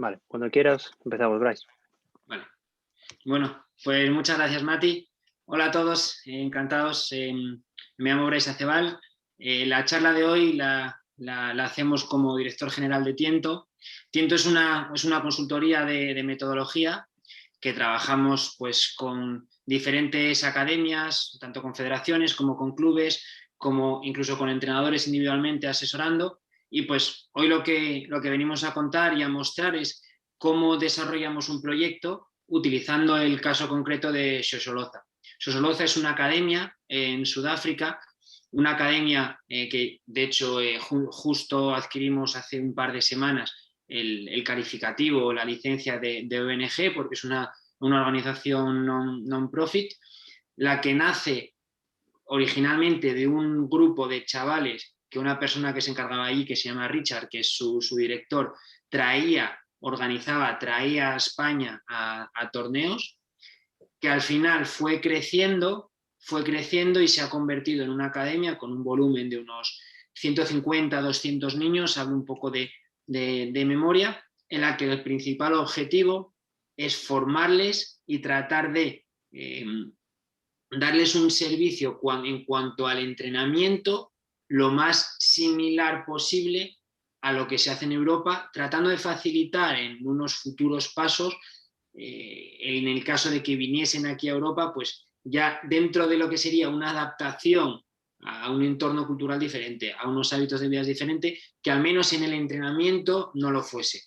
Vale, cuando quieras empezamos, Bryce. Vale. Bueno, pues muchas gracias, Mati. Hola a todos, encantados. Me llamo Bryce Acebal. La charla de hoy la hacemos como director general de Tiento. Tiento es una consultoría de metodología que trabajamos pues, con diferentes academias, tanto con federaciones como con clubes, como incluso con entrenadores individualmente asesorando. Y pues hoy lo que venimos a contar y a mostrar es cómo desarrollamos un proyecto utilizando el caso concreto de Shosholoza. Shosholoza es una academia en Sudáfrica, una academia que de hecho justo adquirimos hace un par de semanas el calificativo o la licencia de ONG, porque es una organización non-profit, la que nace originalmente de un grupo de chavales que una persona que se encargaba allí, que se llama Richard, que es su director, traía a España a torneos, que al final fue creciendo y se ha convertido en una academia con un volumen de unos 150, 200 niños, hablo un poco de memoria, en la que el principal objetivo es formarles y tratar de darles un servicio en cuanto al entrenamiento lo más similar posible a lo que se hace en Europa, tratando de facilitar en unos futuros pasos, en el caso de que viniesen aquí a Europa, pues ya dentro de lo que sería una adaptación a un entorno cultural diferente, a unos hábitos de vida diferentes, que al menos en el entrenamiento no lo fuese.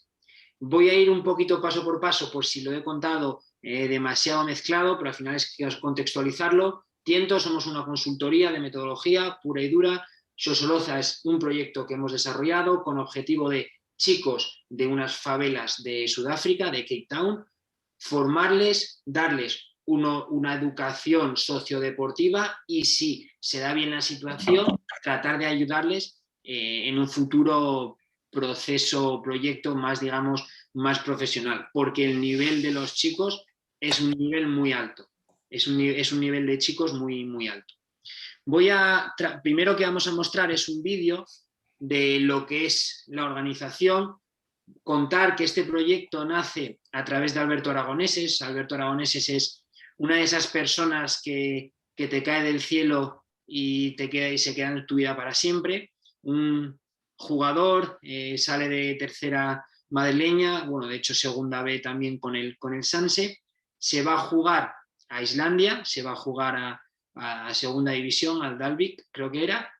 Voy a ir un poquito paso por paso, por si lo he contado demasiado mezclado, pero al final es que contextualizarlo. Tiento, somos una consultoría de metodología pura y dura. Shosholoza es un proyecto que hemos desarrollado con objetivo de chicos de unas favelas de Sudáfrica, de Cape Town, formarles, darles una educación sociodeportiva y, si se da bien la situación, tratar de ayudarles en un futuro proceso, proyecto más, digamos, más profesional, porque el nivel de los chicos es un nivel muy alto, es un nivel de chicos muy, muy alto. Primero que vamos a mostrar es un vídeo de lo que es la organización, contar que este proyecto nace a través de Alberto Aragoneses. Alberto Aragoneses es una de esas personas que te cae del cielo y se queda en tu vida para siempre. Un jugador, sale de tercera madrileña, bueno, de hecho segunda B también con el Sanse, se va a jugar a Islandia, se va a jugar a segunda división, al Dalvik creo que era,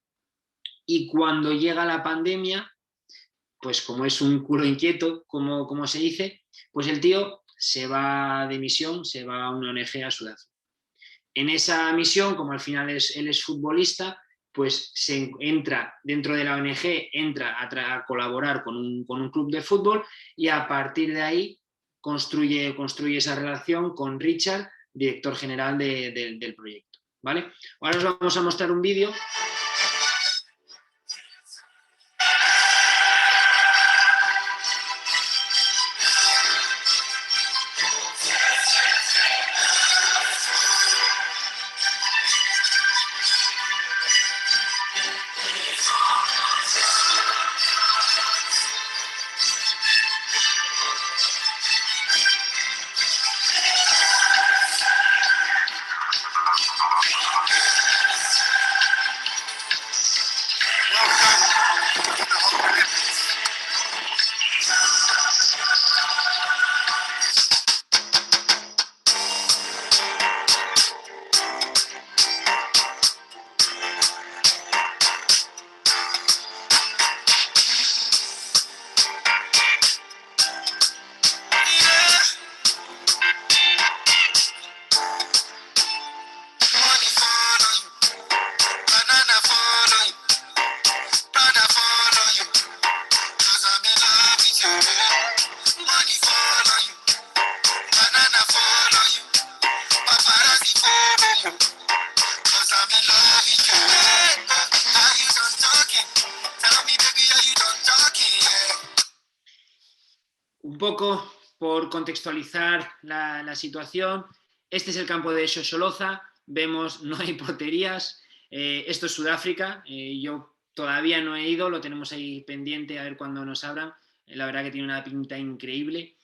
y cuando llega la pandemia, pues como es un culo inquieto, como se dice, pues el tío se va de misión, se va a una ONG a Sudáfrica. En esa misión, como al final él es futbolista, pues se entra dentro de la ONG, entra a colaborar con un club de fútbol, y a partir de ahí construye esa relación con Richard, director general del proyecto. ¿Vale? Ahora os vamos a mostrar un vídeo. Un poco por contextualizar la situación, este es el campo de Shosholoza, vemos no hay porterías, esto es Sudáfrica, yo todavía no he ido, lo tenemos ahí pendiente a ver cuándo nos abran, la verdad que tiene una pinta increíble.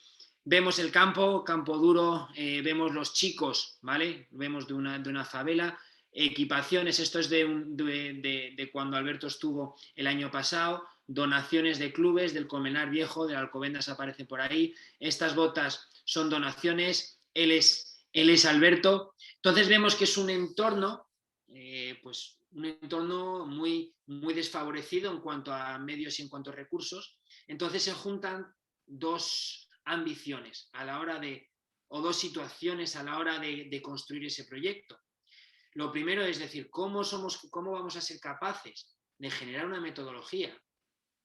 Vemos el campo duro, vemos los chicos, ¿vale? Vemos de una favela, equipaciones, esto es de cuando Alberto estuvo el año pasado, donaciones de clubes, del Colmenar Viejo, del Alcobendas aparece por ahí, estas botas son donaciones, él es Alberto. Entonces vemos que es un entorno, pues un entorno muy, muy desfavorecido en cuanto a medios y en cuanto a recursos. Entonces se juntan dos ambiciones a la hora o dos situaciones a la hora de construir ese proyecto. Lo primero es decir, ¿cómo vamos a ser capaces de generar una metodología?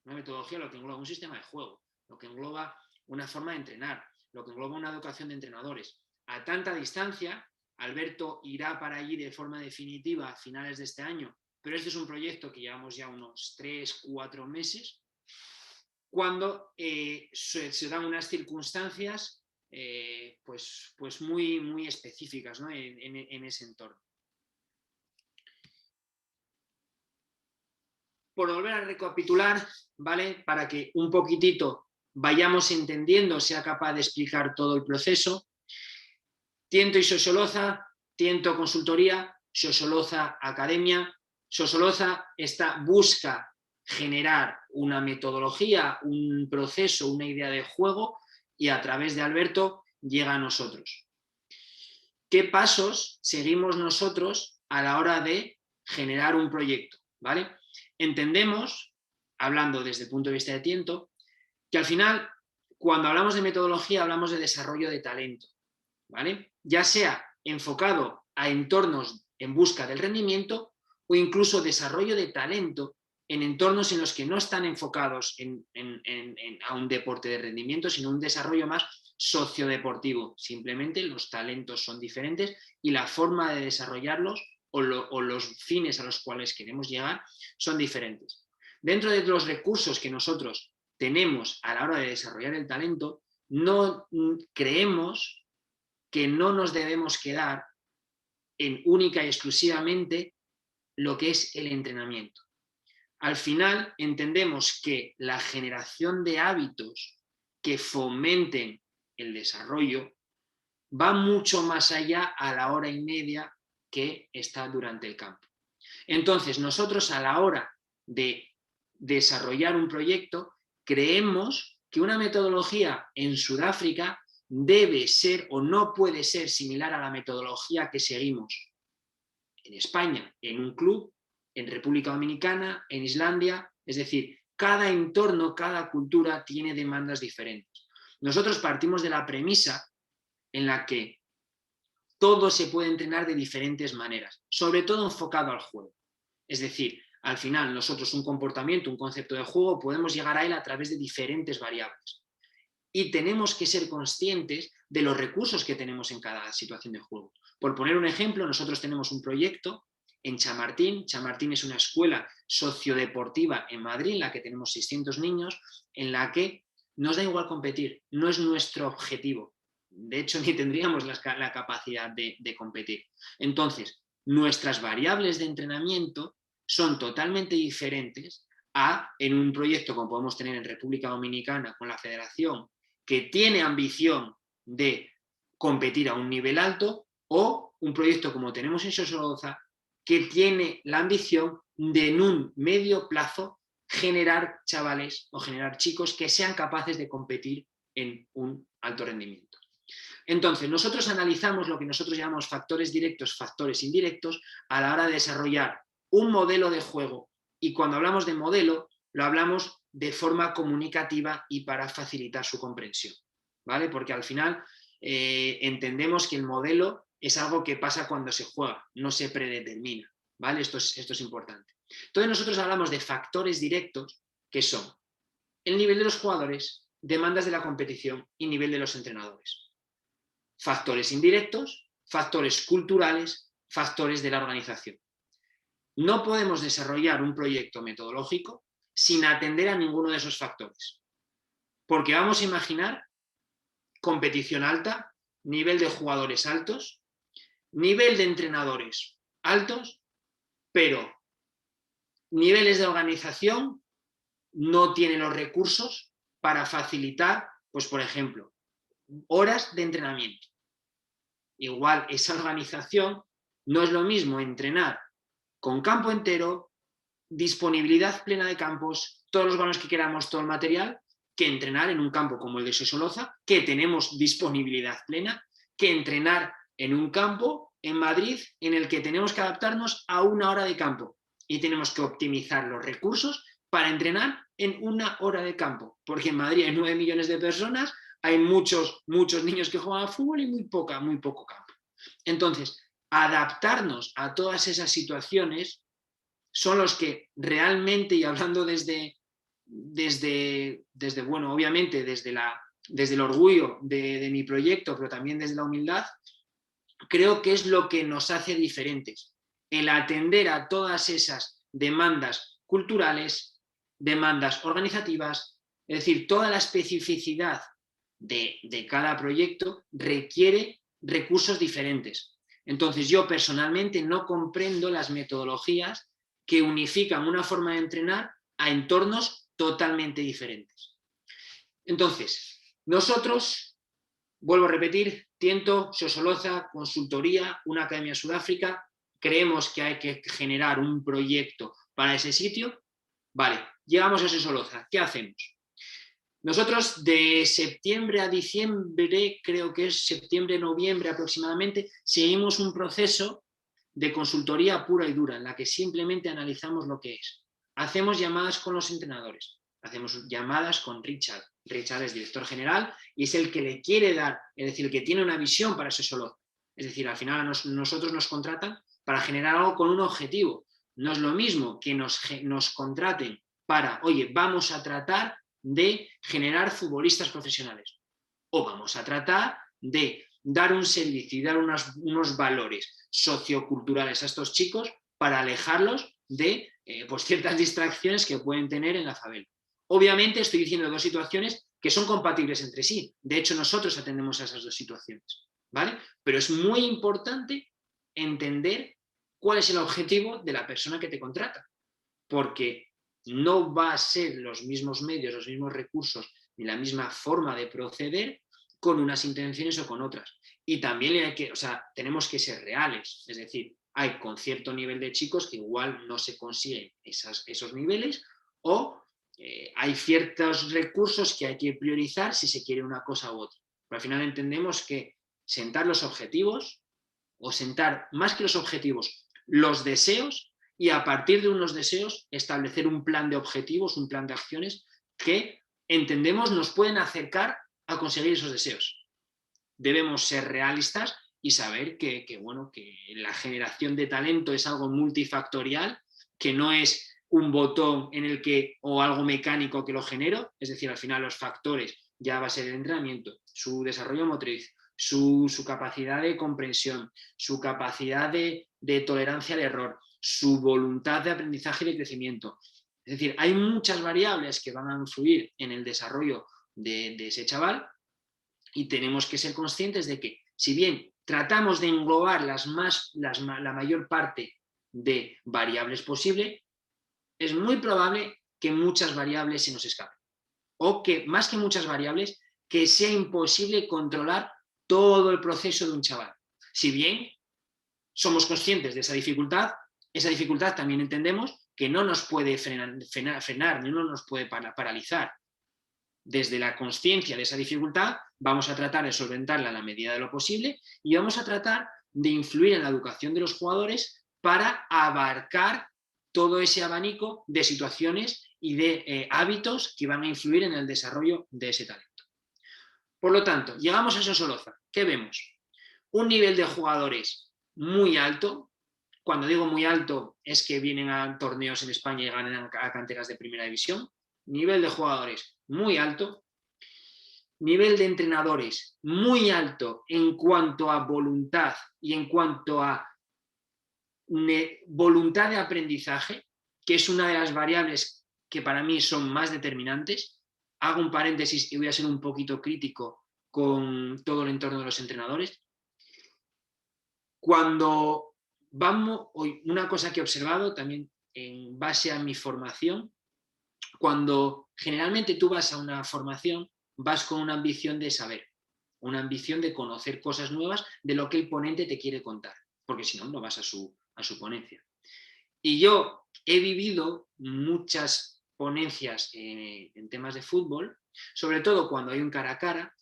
Una metodología lo que engloba un sistema de juego, lo que engloba una forma de entrenar, lo que engloba una educación de entrenadores. A tanta distancia, Alberto irá para allí de forma definitiva a finales de este año, pero este es un proyecto que llevamos ya unos 3-4 meses, cuando se dan unas circunstancias pues muy, muy específicas, ¿no? en ese entorno. Por volver a recapitular, ¿vale? Para que un poquitito vayamos entendiendo, sea capaz de explicar todo el proceso. Tiento y Sosoloza, Tiento Consultoría, Sosoloza Academia. Sosoloza busca generar una metodología, un proceso, una idea de juego, y a través de Alberto llega a nosotros. ¿Qué pasos seguimos nosotros a la hora de generar un proyecto? ¿Vale? Entendemos, hablando desde el punto de vista de Tiento, que al final, cuando hablamos de metodología, hablamos de desarrollo de talento, ¿vale? Ya sea enfocado a entornos en busca del rendimiento o incluso desarrollo de talento en entornos en los que no están enfocados a un deporte de rendimiento, sino un desarrollo más sociodeportivo. Simplemente los talentos son diferentes y la forma de desarrollarlos o los fines a los cuales queremos llegar son diferentes. Dentro de los recursos que nosotros tenemos a la hora de desarrollar el talento, no creemos que no nos debemos quedar en única y exclusivamente lo que es el entrenamiento. Al final entendemos que la generación de hábitos que fomenten el desarrollo va mucho más allá a la hora y media que está durante el campo. Entonces, nosotros a la hora de desarrollar un proyecto, creemos que una metodología en Sudáfrica debe ser o no puede ser similar a la metodología que seguimos en España, en un club, en República Dominicana, en Islandia. Es decir, cada entorno, cada cultura tiene demandas diferentes. Nosotros partimos de la premisa en la que todo se puede entrenar de diferentes maneras, sobre todo enfocado al juego. Es decir, al final nosotros un comportamiento, un concepto de juego, podemos llegar a él a través de diferentes variables. Y tenemos que ser conscientes de los recursos que tenemos en cada situación de juego. Por poner un ejemplo, nosotros tenemos un proyecto en Chamartín. Chamartín es una escuela sociodeportiva en Madrid, en la que tenemos 600 niños, en la que nos da igual competir, no es nuestro objetivo. De hecho, ni tendríamos la capacidad de competir. Entonces, nuestras variables de entrenamiento son totalmente diferentes en un proyecto como podemos tener en República Dominicana con la federación, que tiene ambición de competir a un nivel alto, o un proyecto como tenemos en Sosoloza, que tiene la ambición de en un medio plazo generar chavales o generar chicos que sean capaces de competir en un alto rendimiento. Entonces, nosotros analizamos lo que nosotros llamamos factores directos, factores indirectos, a la hora de desarrollar un modelo de juego. Y cuando hablamos de modelo, lo hablamos de forma comunicativa y para facilitar su comprensión, ¿vale? Porque al final entendemos que el modelo es algo que pasa cuando se juega, no se predetermina, ¿vale? Esto es importante. Entonces nosotros hablamos de factores directos, que son el nivel de los jugadores, demandas de la competición y nivel de los entrenadores. Factores indirectos, factores culturales, factores de la organización. No podemos desarrollar un proyecto metodológico sin atender a ninguno de esos factores. Porque vamos a imaginar competición alta, nivel de jugadores altos, nivel de entrenadores altos, pero niveles de organización no tienen los recursos para facilitar, pues por ejemplo, horas de entrenamiento. Igual esa organización no es lo mismo entrenar con campo entero, disponibilidad plena de campos, todos los balones que queramos, todo el material, que entrenar en un campo como el de Sosoloza, que tenemos disponibilidad plena, que entrenar en un campo en Madrid en el que tenemos que adaptarnos a una hora de campo y tenemos que optimizar los recursos para entrenar en una hora de campo, porque en Madrid hay 9 millones de personas, hay muchos niños que juegan a fútbol y muy poco campo. Entonces, adaptarnos a todas esas situaciones son los que realmente, y hablando desde bueno, obviamente desde el orgullo de mi proyecto, pero también desde la humildad, creo que es lo que nos hace diferentes. El atender a todas esas demandas culturales, demandas organizativas, es decir, toda la especificidad de cada proyecto requiere recursos diferentes. Entonces, yo personalmente no comprendo las metodologías que unifican una forma de entrenar a entornos totalmente diferentes. Entonces, nosotros, vuelvo a repetir, Tiento, Sosoloza, consultoría, una academia Sudáfrica, creemos que hay que generar un proyecto para ese sitio. Vale, llegamos a Sosoloza, ¿qué hacemos? Nosotros de septiembre a diciembre, creo que es septiembre-noviembre aproximadamente, seguimos un proceso de consultoría pura y dura, en la que simplemente analizamos lo que es. Hacemos llamadas con los entrenadores, hacemos llamadas con Richard. Richard es director general y es el que le quiere dar, es decir, el que tiene una visión para ese solo. Es decir, al final nosotros nos contratan para generar algo con un objetivo. No es lo mismo que nos contraten para, oye, vamos a tratar de generar futbolistas profesionales o vamos a tratar de dar un servicio y dar unos valores socioculturales a estos chicos para alejarlos de pues ciertas distracciones que pueden tener en la favela. Obviamente estoy diciendo dos situaciones que son compatibles entre sí. De hecho, nosotros atendemos a esas dos situaciones, ¿vale? Pero es muy importante entender cuál es el objetivo de la persona que te contrata, porque no va a ser los mismos medios, los mismos recursos, ni la misma forma de proceder con unas intenciones o con otras. Y también tenemos que ser reales, es decir, hay con cierto nivel de chicos que igual no se consiguen esos niveles o hay ciertos recursos que hay que priorizar si se quiere una cosa u otra. Pero al final entendemos que sentar los objetivos o sentar más que los objetivos, los deseos, y a partir de unos deseos establecer un plan de objetivos, un plan de acciones que entendemos nos pueden acercar a conseguir esos deseos. Debemos ser realistas y saber que la generación de talento es algo multifactorial, que no es un botón o algo mecánico que lo genero, es decir, al final los factores ya va a ser el entrenamiento, su desarrollo motriz, su capacidad de comprensión, su capacidad de tolerancia al error, su voluntad de aprendizaje y de crecimiento. Es decir, hay muchas variables que van a influir en el desarrollo de ese chaval y tenemos que ser conscientes de que, si bien tratamos de englobar la mayor parte de variables posible, es muy probable que muchas variables se nos escapen. O que, más que muchas variables, que sea imposible controlar todo el proceso de un chaval. Si bien somos conscientes de esa dificultad también entendemos que no nos puede frenar ni no nos puede paralizar. Desde la consciencia de esa dificultad vamos a tratar de solventarla a la medida de lo posible y vamos a tratar de influir en la educación de los jugadores para abarcar todo ese abanico de situaciones y de hábitos que van a influir en el desarrollo de ese talento. Por lo tanto, llegamos a Sosoloza. ¿Qué vemos? Un nivel de jugadores muy alto. Cuando digo muy alto es que vienen a torneos en España y ganan a canteras de primera división. Nivel de jugadores muy alto. Nivel de entrenadores muy alto en cuanto a voluntad y en cuanto a voluntad de aprendizaje, que es una de las variables que para mí son más determinantes. Hago un paréntesis y voy a ser un poquito crítico con todo el entorno de los entrenadores. Cuando vamos, una cosa que he observado también en base a mi formación, cuando generalmente tú vas a una formación, vas con una ambición de saber, una ambición de conocer cosas nuevas de lo que el ponente te quiere contar, porque si no, no vas a su ponencia. Y yo he vivido muchas ponencias en temas de fútbol, sobre todo cuando hay un cara a cara,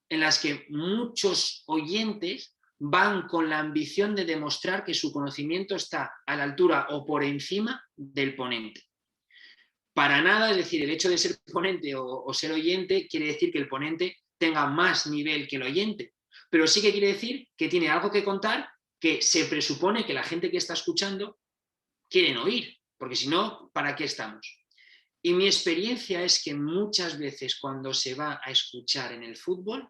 en las que muchos oyentes van con la ambición de demostrar que su conocimiento está a la altura o por encima del ponente. Para nada, es decir, el hecho de ser ponente o ser oyente quiere decir que el ponente tenga más nivel que el oyente, pero sí que quiere decir que tiene algo que contar que se presupone que la gente que está escuchando quieren oír, porque si no, ¿para qué estamos? Y mi experiencia es que muchas veces cuando se va a escuchar en el fútbol,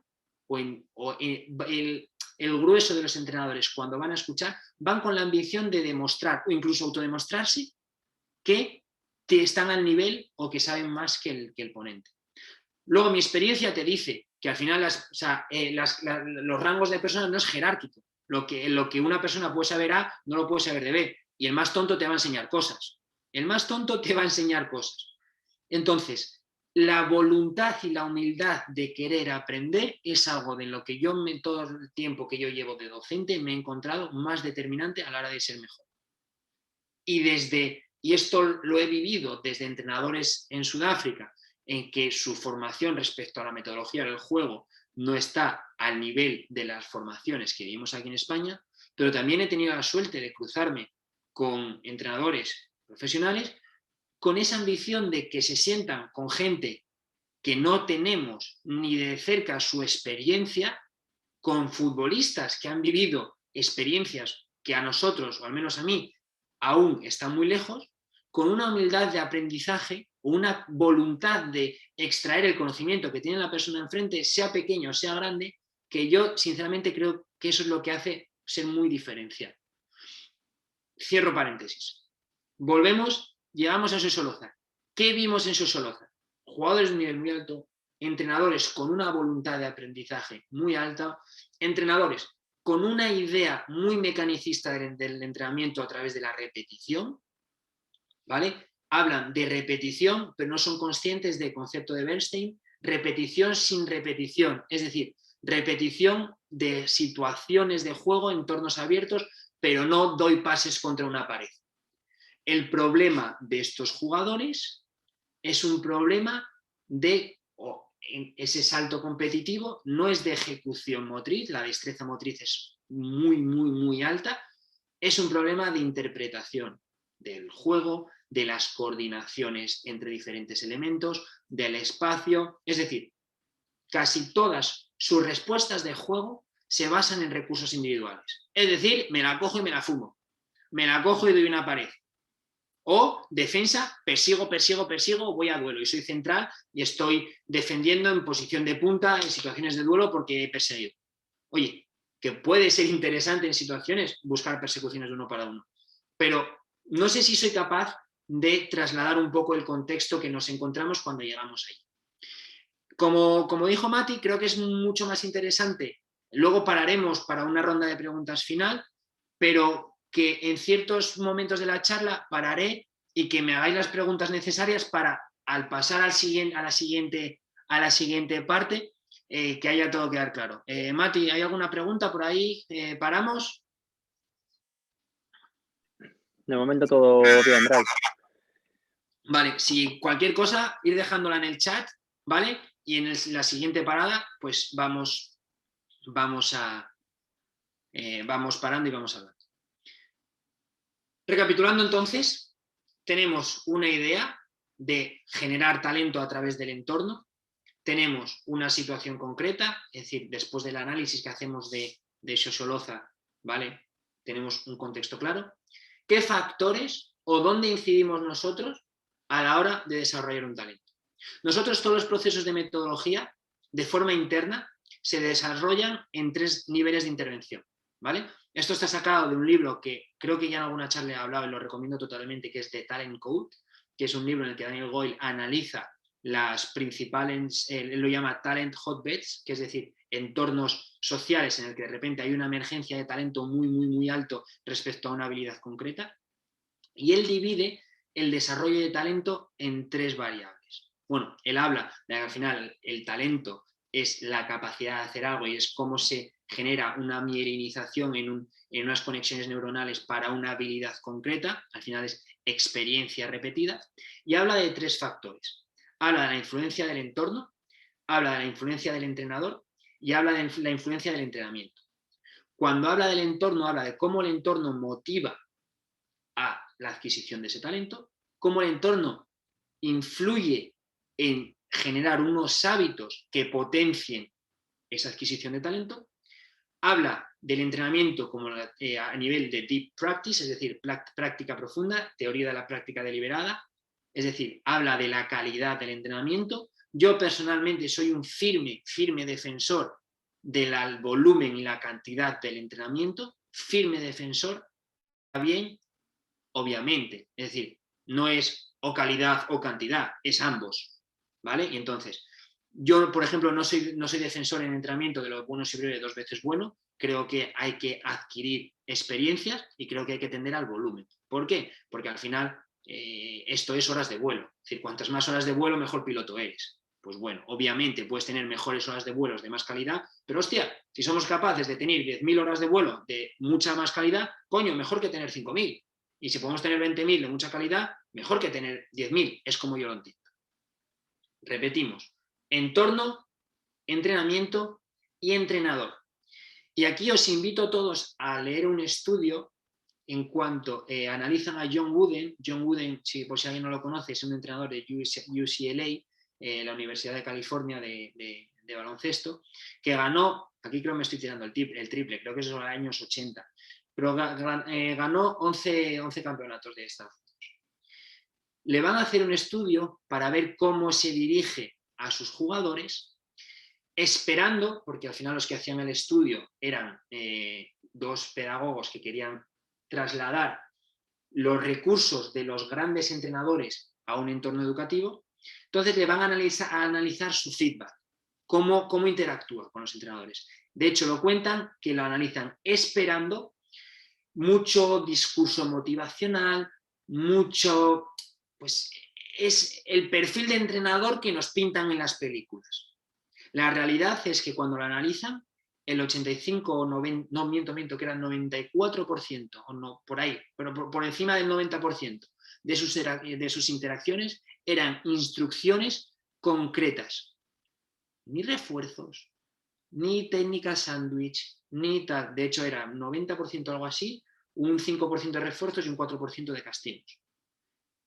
el grueso de los entrenadores cuando van a escuchar, van con la ambición de demostrar o incluso autodemostrarse que están al nivel o que saben más que el ponente. Luego mi experiencia te dice que al final los rangos de personas no es jerárquico. Lo que una persona puede saber A no lo puede saber de B. Y el más tonto te va a enseñar cosas. El más tonto te va a enseñar cosas. Entonces, la voluntad y la humildad de querer aprender es algo de lo que yo, todo el tiempo que yo llevo de docente, me he encontrado más determinante a la hora de ser mejor. Y esto lo he vivido desde entrenadores en Sudáfrica, en que su formación respecto a la metodología del juego no está al nivel de las formaciones que vivimos aquí en España, pero también he tenido la suerte de cruzarme con entrenadores profesionales con esa ambición de que se sientan con gente que no tenemos ni de cerca su experiencia, con futbolistas que han vivido experiencias que a nosotros, o al menos a mí, aún están muy lejos, con una humildad de aprendizaje, una voluntad de extraer el conocimiento que tiene la persona enfrente, sea pequeño o sea grande, que yo sinceramente creo que eso es lo que hace ser muy diferencial. Cierro paréntesis. Volvemos, llegamos a Sosoloza. ¿Qué vimos en Sosoloza? Jugadores de un nivel muy alto, entrenadores con una voluntad de aprendizaje muy alta, entrenadores con una idea muy mecanicista del entrenamiento a través de la repetición, ¿vale? Hablan de repetición, pero no son conscientes del concepto de Bernstein, repetición sin repetición, es decir, repetición de situaciones de juego, entornos abiertos, pero no doy pases contra una pared. El problema de estos jugadores es un problema de ese salto competitivo, no es de ejecución motriz, la destreza motriz es muy, muy, muy alta, es un problema de interpretación del juego, de las coordinaciones entre diferentes elementos, del espacio, es decir, casi todas sus respuestas de juego se basan en recursos individuales. Es decir, me la cojo y me la fumo, me la cojo y doy una pared. O defensa, persigo, voy a duelo y soy central y estoy defendiendo en posición de punta en situaciones de duelo porque he perseguido. Oye, que puede ser interesante en situaciones buscar persecuciones de uno para uno, pero no sé si soy capaz de trasladar un poco el contexto que nos encontramos cuando llegamos ahí. Como dijo Mati, creo que es mucho más interesante. Luego pararemos para una ronda de preguntas final, pero que en ciertos momentos de la charla pararé y que me hagáis las preguntas necesarias para, al pasar a la siguiente parte, que haya todo quedar claro. Mati, ¿hay alguna pregunta por ahí? ¿Paramos? De momento todo bien, Bryce. Vale, si cualquier cosa, ir dejándola en el chat, ¿vale? Y en la siguiente parada, pues vamos parando y vamos hablando. Recapitulando entonces, tenemos una idea de generar talento a través del entorno, tenemos una situación concreta, es decir, después del análisis que hacemos de Sosoloza, ¿vale? Tenemos un contexto claro. ¿Qué factores o dónde incidimos nosotros a la hora de desarrollar un talento? Nosotros todos los procesos de metodología, de forma interna, se desarrollan en 3 niveles de intervención, ¿vale? Esto está sacado de un libro que creo que ya en alguna charla he hablado y lo recomiendo totalmente, que es The Talent Code, que es un libro en el que Daniel Goyle analiza las principales, él lo llama talent hotbeds, que es decir, entornos sociales en el que de repente hay una emergencia de talento muy, muy, muy alto respecto a una habilidad concreta. Y él divide el desarrollo de talento en 3 variables. Bueno, él habla de que al final el talento es la capacidad de hacer algo y es cómo se genera una mielinización en unas conexiones neuronales para una habilidad concreta, al final es experiencia repetida, y habla de 3 factores. Habla de la influencia del entorno, habla de la influencia del entrenador y habla de la influencia del entrenamiento. Cuando habla del entorno, habla de cómo el entorno motiva a la adquisición de ese talento, cómo el entorno influye en generar unos hábitos que potencien esa adquisición de talento. Habla del entrenamiento como a nivel de deep practice, es decir, práctica profunda, teoría de la práctica deliberada, es decir, habla de la calidad del entrenamiento. Yo personalmente soy un firme defensor del volumen y la cantidad del entrenamiento, firme defensor, bien, obviamente, es decir, no es o calidad o cantidad, es ambos, ¿vale? Y entonces, yo, por ejemplo, no soy defensor en entrenamiento de lo bueno siempre de 2 veces bueno, creo que hay que adquirir experiencias y creo que hay que tender al volumen. ¿Por qué? Porque al final esto es horas de vuelo, es decir, cuantas más horas de vuelo, mejor piloto eres. Pues bueno, obviamente puedes tener mejores horas de vuelos de más calidad, pero hostia, si somos capaces de tener 10.000 horas de vuelo de mucha más calidad, coño, mejor que tener 5.000. Y si podemos tener 20.000 de mucha calidad, mejor que tener 10.000, es como yo lo entiendo. Repetimos, entorno, entrenamiento y entrenador. Y aquí os invito a todos a leer un estudio en cuanto analizan a John Wooden. John Wooden, por si alguien no lo conoce, es un entrenador de UCLA, la Universidad de California de baloncesto, que ganó, aquí creo que me estoy tirando el triple, creo que es en los años 80, pero ganó 11 campeonatos de Estados Unidos. Le van a hacer un estudio para ver cómo se dirige a sus jugadores, esperando, porque al final los que hacían el estudio eran 2 pedagogos que querían trasladar los recursos de los grandes entrenadores a un entorno educativo, entonces le van a analizar su feedback, cómo interactúa con los entrenadores. De hecho, lo cuentan que lo analizan esperando mucho discurso motivacional, mucho, pues es el perfil de entrenador que nos pintan en las películas. La realidad es que cuando lo analizan, el 85 o 90, no miento, que era el 94%, o no, por ahí, pero por encima del 90% de sus interacciones eran instrucciones concretas. Ni refuerzos, ni técnica sándwich, ni tal. De hecho, era un 90% algo así, un 5% de refuerzos y un 4% de castigos.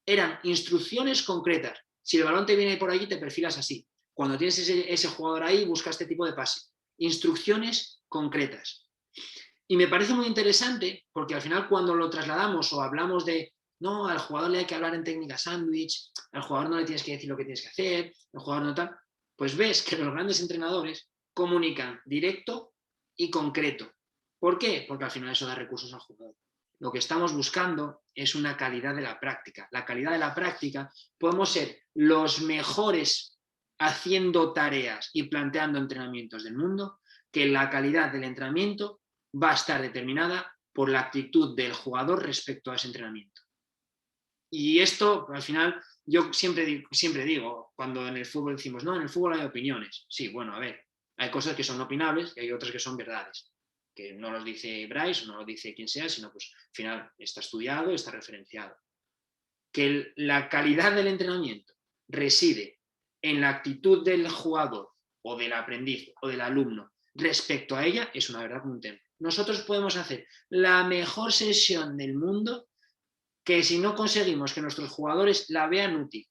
Eran instrucciones concretas. Si el balón te viene por allí, te perfilas así. Cuando tienes ese jugador ahí, busca este tipo de pase. Instrucciones concretas. Y me parece muy interesante porque al final cuando lo trasladamos o hablamos de no, al jugador le hay que hablar en técnica sándwich, al jugador no le tienes que decir lo que tienes que hacer, al jugador no tal, pues ves que los grandes entrenadores comunican directo y concreto. ¿Por qué? Porque al final eso da recursos al jugador. Lo que estamos buscando es una calidad de la práctica. La calidad de la práctica, podemos ser los mejores haciendo tareas y planteando entrenamientos del mundo, que la calidad del entrenamiento va a estar determinada por la actitud del jugador respecto a ese entrenamiento. Y esto, al final, yo siempre digo, cuando en el fútbol decimos, no, en el fútbol hay opiniones. Sí, bueno, a ver, hay cosas que son opinables y hay otras que son verdades, que no los dice Bryce o no lo dice quien sea, sino pues al final está estudiado, está referenciado. Que la calidad del entrenamiento reside en la actitud del jugador o del aprendiz o del alumno respecto a ella es una verdad como un templo. Nosotros podemos hacer la mejor sesión del mundo que si no conseguimos que nuestros jugadores la vean útil,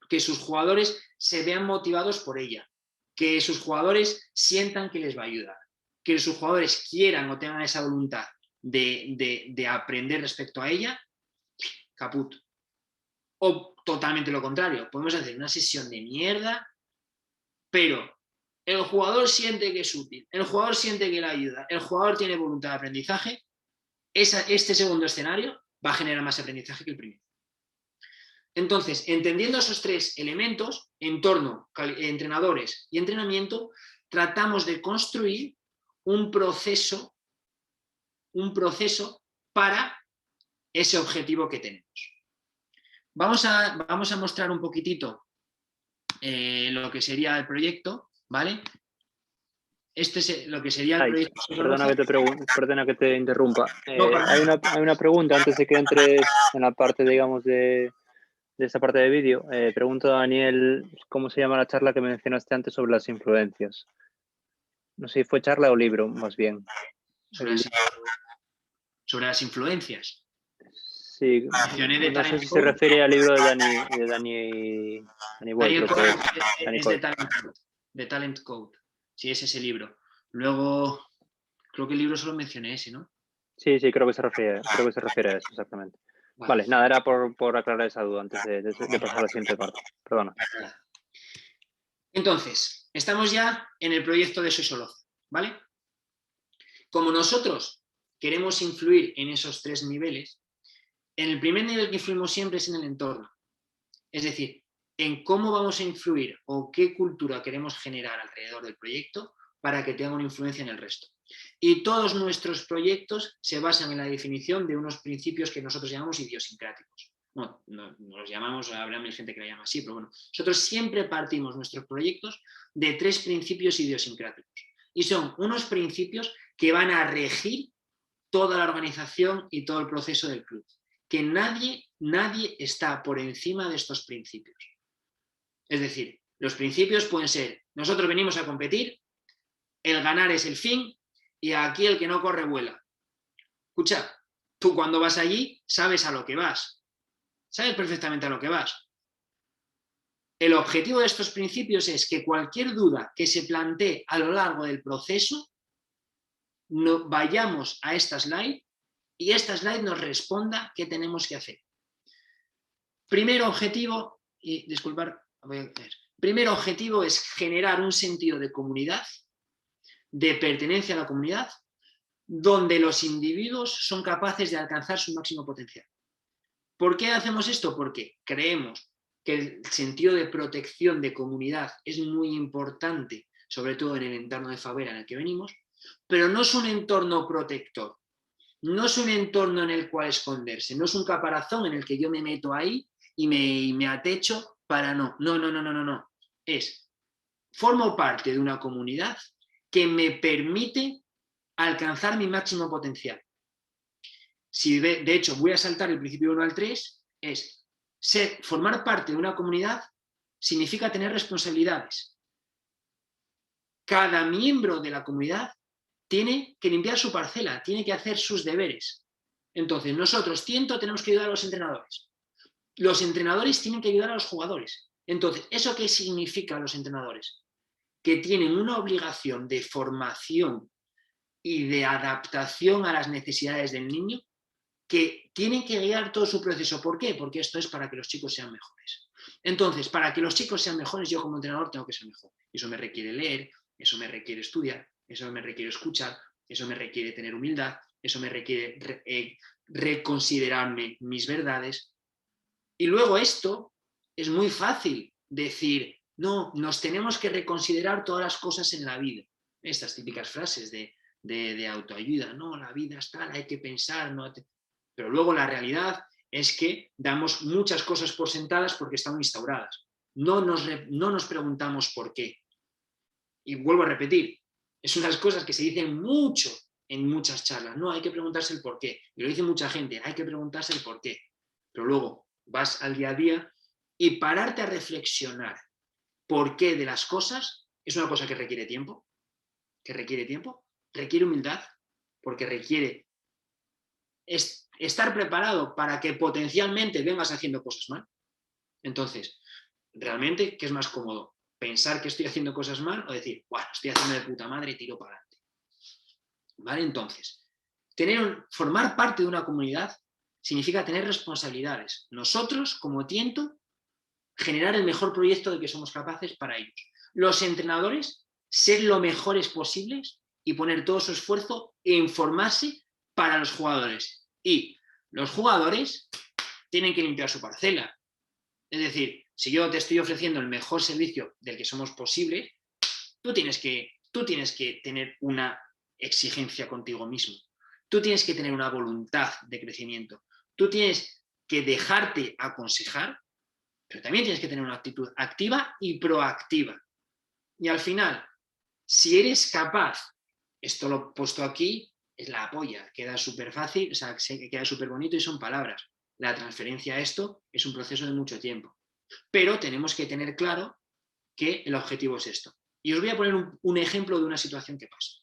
que sus jugadores se vean motivados por ella, que sus jugadores sientan que les va a ayudar, que sus jugadores quieran o tengan esa voluntad de aprender respecto a ella, caput. O totalmente lo contrario, podemos hacer una sesión de mierda, pero el jugador siente que es útil, el jugador siente que le ayuda, el jugador tiene voluntad de aprendizaje, este segundo escenario va a generar más aprendizaje que el primero. Entonces, entendiendo esos 3 elementos, entorno, entrenadores y entrenamiento, tratamos de construir un proceso para ese objetivo que tenemos. Vamos a mostrar un poquitito lo que sería el proyecto, ¿vale? Este es lo que sería el proyecto. Perdona que te interrumpa. No, Hay una pregunta antes de que entres en la parte, digamos, de esta parte de vídeo. Pregunto a Daniel cómo se llama la charla que mencionaste antes sobre las influencias. No sé si fue charla o libro, más bien. sobre las influencias. Sí, Mencioné de no sé Talent si se Code. refiere al libro de Dani Boy, Daniel creo que Code es. Dani es Code. de Talent Code. Sí, es ese libro. Luego, creo que el libro solo mencioné ese, ¿no? Sí, creo que se refiere a eso, exactamente. Vale, nada, era por aclarar esa duda antes de pasar a la siguiente parte. Perdona. Entonces, estamos ya en el proyecto de Soisoloz, ¿vale? Como nosotros queremos influir en esos 3 niveles, en el primer nivel que influimos siempre es en el entorno. Es decir, en cómo vamos a influir o qué cultura queremos generar alrededor del proyecto para que tenga una influencia en el resto. Y todos nuestros proyectos se basan en la definición de unos principios que nosotros llamamos idiosincráticos. Bueno, no los llamamos, habrá gente que la llama así, pero bueno, nosotros siempre partimos nuestros proyectos de 3 principios idiosincráticos. Y son unos principios que van a regir toda la organización y todo el proceso del club. Que nadie está por encima de estos principios. Es decir, los principios pueden ser, nosotros venimos a competir, el ganar es el fin y aquí el que no corre vuela. Escucha, tú cuando vas allí sabes a lo que vas, sabes perfectamente a lo que vas. El objetivo de estos principios es que cualquier duda que se plantee a lo largo del proceso, no vayamos a esta slide y esta slide nos responda qué tenemos que hacer. Primer objetivo, y disculpar, primer objetivo es generar un sentido de comunidad, de pertenencia a la comunidad, donde los individuos son capaces de alcanzar su máximo potencial. ¿Por qué hacemos esto? Porque creemos que el sentido de protección de comunidad es muy importante, sobre todo en el entorno de favela en el que venimos, pero no es un entorno protector, no es un entorno en el cual esconderse, no es un caparazón en el que yo me meto ahí y me atecho para no. No. Formo parte de una comunidad que me permite alcanzar mi máximo potencial. Si de hecho voy a saltar el principio 1 al 3, formar parte de una comunidad significa tener responsabilidades. Cada miembro de la comunidad tiene que limpiar su parcela, tiene que hacer sus deberes. Entonces, nosotros, tenemos que ayudar a los entrenadores. Los entrenadores tienen que ayudar a los jugadores. Entonces, ¿eso qué significa a los entrenadores? Que tienen una obligación de formación y de adaptación a las necesidades del niño, que tienen que guiar todo su proceso. ¿Por qué? Porque esto es para que los chicos sean mejores. Entonces, para que los chicos sean mejores, yo como entrenador tengo que ser mejor. Eso me requiere leer, eso me requiere estudiar, eso me requiere escuchar, eso me requiere tener humildad, eso me requiere reconsiderarme mis verdades. Y luego esto es muy fácil decir, no, nos tenemos que reconsiderar todas las cosas en la vida. Estas típicas frases de autoayuda, no, la vida es tal, hay que pensar, no. Pero luego la realidad es que damos muchas cosas por sentadas porque están instauradas. No nos preguntamos por qué. Y vuelvo a repetir, es unas cosas que se dicen mucho en muchas charlas. No, hay que preguntarse el por qué. Y lo dice mucha gente, hay que preguntarse el por qué. Pero luego vas al día a día y pararte a reflexionar por qué de las cosas es una cosa que requiere tiempo. Requiere humildad, porque requiere estar preparado para que potencialmente vengas haciendo cosas mal. Entonces, realmente, ¿qué es más cómodo? ¿Pensar que estoy haciendo cosas mal o decir, bueno, estoy haciendo de puta madre y tiro para adelante? ¿Vale? Entonces, formar parte de una comunidad significa tener responsabilidades. Nosotros, como Tiento, generar el mejor proyecto de que somos capaces para ellos. Los entrenadores, ser lo mejores posibles y poner todo su esfuerzo en formarse para los jugadores. Y los jugadores tienen que limpiar su parcela. Es decir, si yo te estoy ofreciendo el mejor servicio del que somos posibles, tú tienes que tener una exigencia contigo mismo. Tú tienes que tener una voluntad de crecimiento. Tú tienes que dejarte aconsejar, pero también tienes que tener una actitud activa y proactiva. Y al final, si eres capaz, esto lo he puesto aquí, es la polla, queda súper fácil, o sea, queda súper bonito y son palabras. La transferencia a esto es un proceso de mucho tiempo. Pero tenemos que tener claro que el objetivo es esto. Y os voy a poner un ejemplo de una situación que pasa.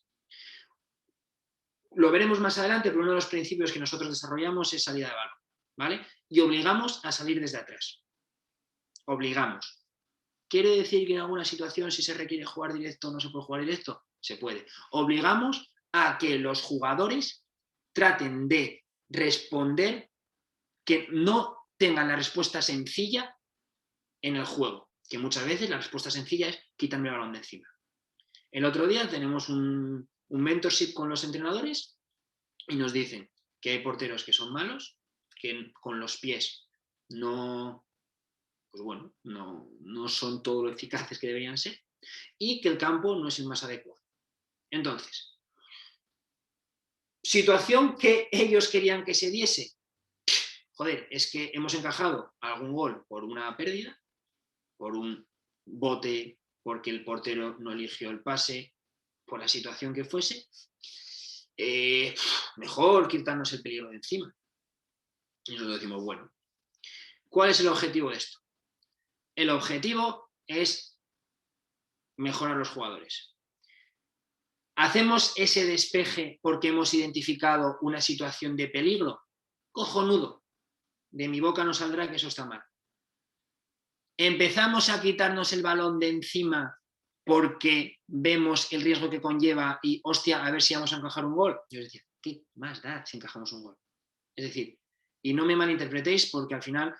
Lo veremos más adelante, pero uno de los principios que nosotros desarrollamos es salida de balón, ¿vale? Y obligamos a salir desde atrás. Obligamos. ¿Quiere decir que en alguna situación, si se requiere jugar directo, no se puede jugar directo? Se puede. Obligamos a que los jugadores traten de responder, que no tengan la respuesta sencilla en el juego, que muchas veces la respuesta sencilla es quitarme el balón de encima. El otro día tenemos un mentorship con los entrenadores y nos dicen que hay porteros que son malos, que con los pies no, pues bueno, no son todo lo eficaces que deberían ser y que el campo no es el más adecuado. Entonces, situación que ellos querían que se diese. Joder, es que hemos encajado algún gol por una pérdida, por un bote, porque el portero no eligió el pase, por la situación que fuese. Mejor quitarnos el peligro de encima. Y nosotros decimos, bueno, ¿cuál es el objetivo de esto? El objetivo es mejorar a los jugadores. ¿Hacemos ese despeje porque hemos identificado una situación de peligro? Cojonudo. De mi boca no saldrá que eso está mal. ¿Empezamos a quitarnos el balón de encima porque vemos el riesgo que conlleva y, hostia, a ver si vamos a encajar un gol? Yo os decía, ¿qué más da si encajamos un gol? Es decir, y no me malinterpretéis porque al final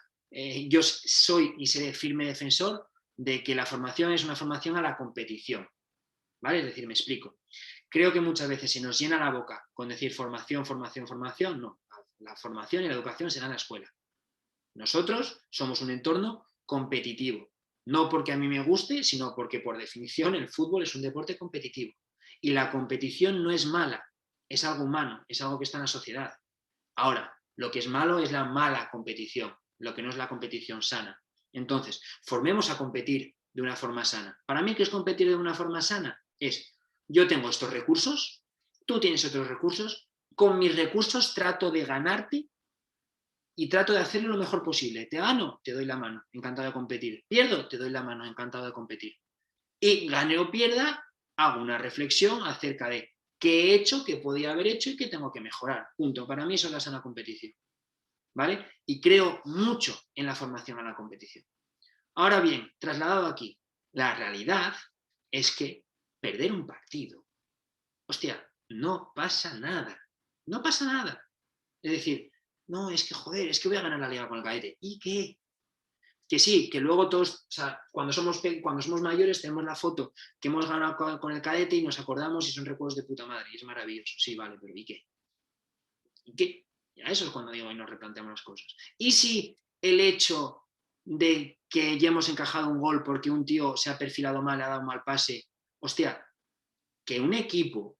yo soy y seré firme defensor de que la formación es una formación a la competición. ¿Vale? Es decir, me explico. Creo que muchas veces se nos llena la boca con decir formación, formación, formación. No, la formación y la educación se da en la escuela. Nosotros somos un entorno competitivo. No porque a mí me guste, sino porque por definición el fútbol es un deporte competitivo. Y la competición no es mala, es algo humano, es algo que está en la sociedad. Ahora, lo que es malo es la mala competición, lo que no es la competición sana. Entonces, formemos a competir de una forma sana. Para mí, ¿qué es competir de una forma sana? Es, yo tengo estos recursos, tú tienes otros recursos, con mis recursos trato de ganarte y trato de hacerlo lo mejor posible. Te gano, te doy la mano, encantado de competir. Pierdo, te doy la mano, encantado de competir. Y gane o pierda, hago una reflexión acerca de qué he hecho, qué podía haber hecho y qué tengo que mejorar. Punto. Para mí eso es la sana competición. ¿Vale? Y creo mucho en la formación a la competición. Ahora bien, trasladado aquí, la realidad es que perder un partido, hostia, no pasa nada. No pasa nada. Es decir, no, es que joder, es que voy a ganar la liga con el cadete. ¿Y qué? Que sí, que luego todos, o sea, cuando somos mayores tenemos la foto que hemos ganado con el cadete y nos acordamos y son recuerdos de puta madre y es maravilloso. Sí, vale, pero ¿y qué? ¿Y qué? Ya eso es cuando digo y nos replanteamos las cosas. ¿Y si el hecho de que ya hemos encajado un gol porque un tío se ha perfilado mal, ha dado un mal pase, hostia, que un equipo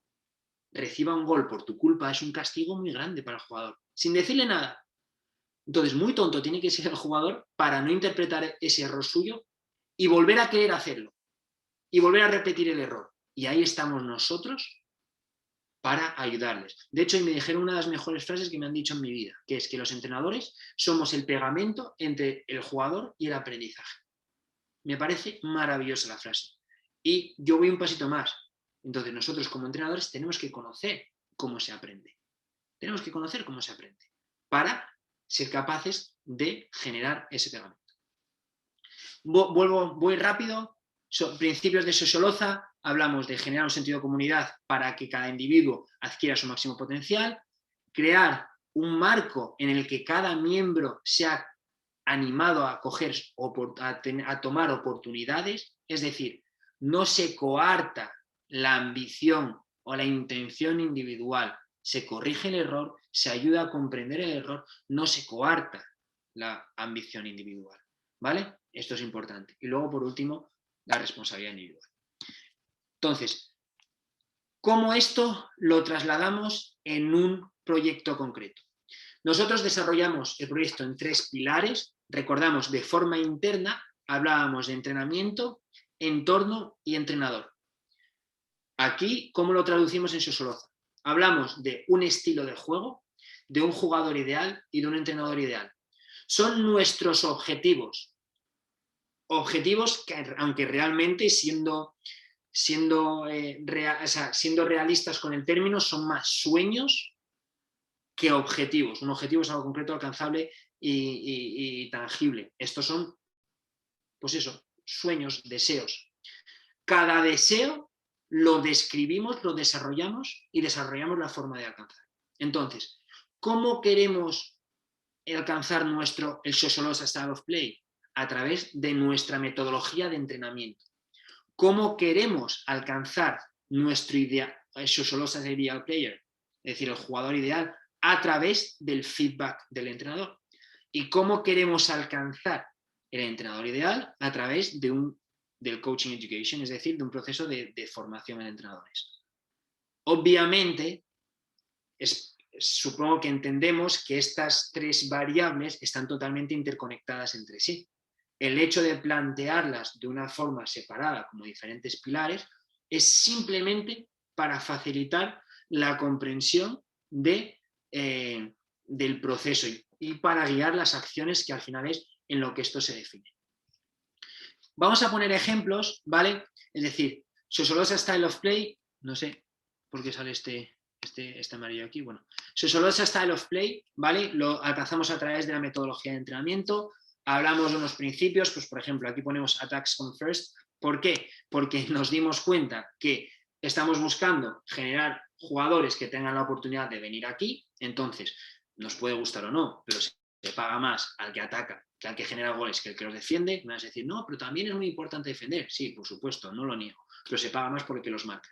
reciba un gol por tu culpa es un castigo muy grande para el jugador, sin decirle nada? Entonces, muy tonto tiene que ser el jugador para no interpretar ese error suyo y volver a querer hacerlo. Y volver a repetir el error. Y ahí estamos nosotros para ayudarles. De hecho, me dijeron una de las mejores frases que me han dicho en mi vida, que es que los entrenadores somos el pegamento entre el jugador y el aprendizaje. Me parece maravillosa la frase. Y yo voy un pasito más. Entonces, nosotros como entrenadores tenemos que conocer cómo se aprende. Tenemos que conocer cómo se aprende para ser capaces de generar ese pegamento. Voy rápido. Principios de Socioloza, hablamos de generar un sentido de comunidad para que cada individuo adquiera su máximo potencial, crear un marco en el que cada miembro sea animado a tomar oportunidades, es decir, no se coarta la ambición o la intención individual, se corrige el error, se ayuda a comprender el error, no se coarta la ambición individual, ¿vale? Esto es importante. Y luego, por último, la responsabilidad individual. Entonces, ¿cómo esto lo trasladamos en un proyecto concreto? Nosotros desarrollamos el proyecto en 3 pilares. Recordamos, de forma interna, hablábamos de entrenamiento, entorno y entrenador. Aquí, ¿cómo lo traducimos en Socioloza? Hablamos de un estilo de juego, de un jugador ideal y de un entrenador ideal. Son nuestros objetivos. Objetivos que, aunque realmente siendo realistas con el término, son más sueños que objetivos. Un objetivo es algo concreto, alcanzable y tangible. Estos son, pues eso, sueños, deseos. Cada deseo lo describimos, lo desarrollamos y desarrollamos la forma de alcanzar. Entonces, ¿cómo queremos alcanzar el Socioloza Style of Play? A través de nuestra metodología de entrenamiento. ¿Cómo queremos alcanzar nuestro Socioloza Ideal Player? Es decir, el jugador ideal, a través del feedback del entrenador. ¿Y cómo queremos alcanzar el entrenador ideal? A través del coaching education, es decir, de un proceso de formación en entrenadores. Obviamente, supongo que entendemos que estas 3 variables están totalmente interconectadas entre sí. El hecho de plantearlas de una forma separada como diferentes pilares es simplemente para facilitar la comprensión del proceso y para guiar las acciones, que al final es en lo que esto se define. Vamos a poner ejemplos, ¿vale? Es decir, Socioloza Style of Play, no sé por qué sale este amarillo aquí, bueno. Socioloza Style of Play, ¿vale? Lo alcanzamos a través de la metodología de entrenamiento. Hablamos de unos principios, pues por ejemplo, aquí ponemos Attacks Come First. ¿Por qué? Porque nos dimos cuenta que estamos buscando generar jugadores que tengan la oportunidad de venir aquí. Entonces, nos puede gustar o no, pero se paga más al que ataca que al que genera goles que el que los defiende. Me vas a decir, no, pero también es muy importante defender. Sí, por supuesto, no lo niego, pero se paga más por el que los marca.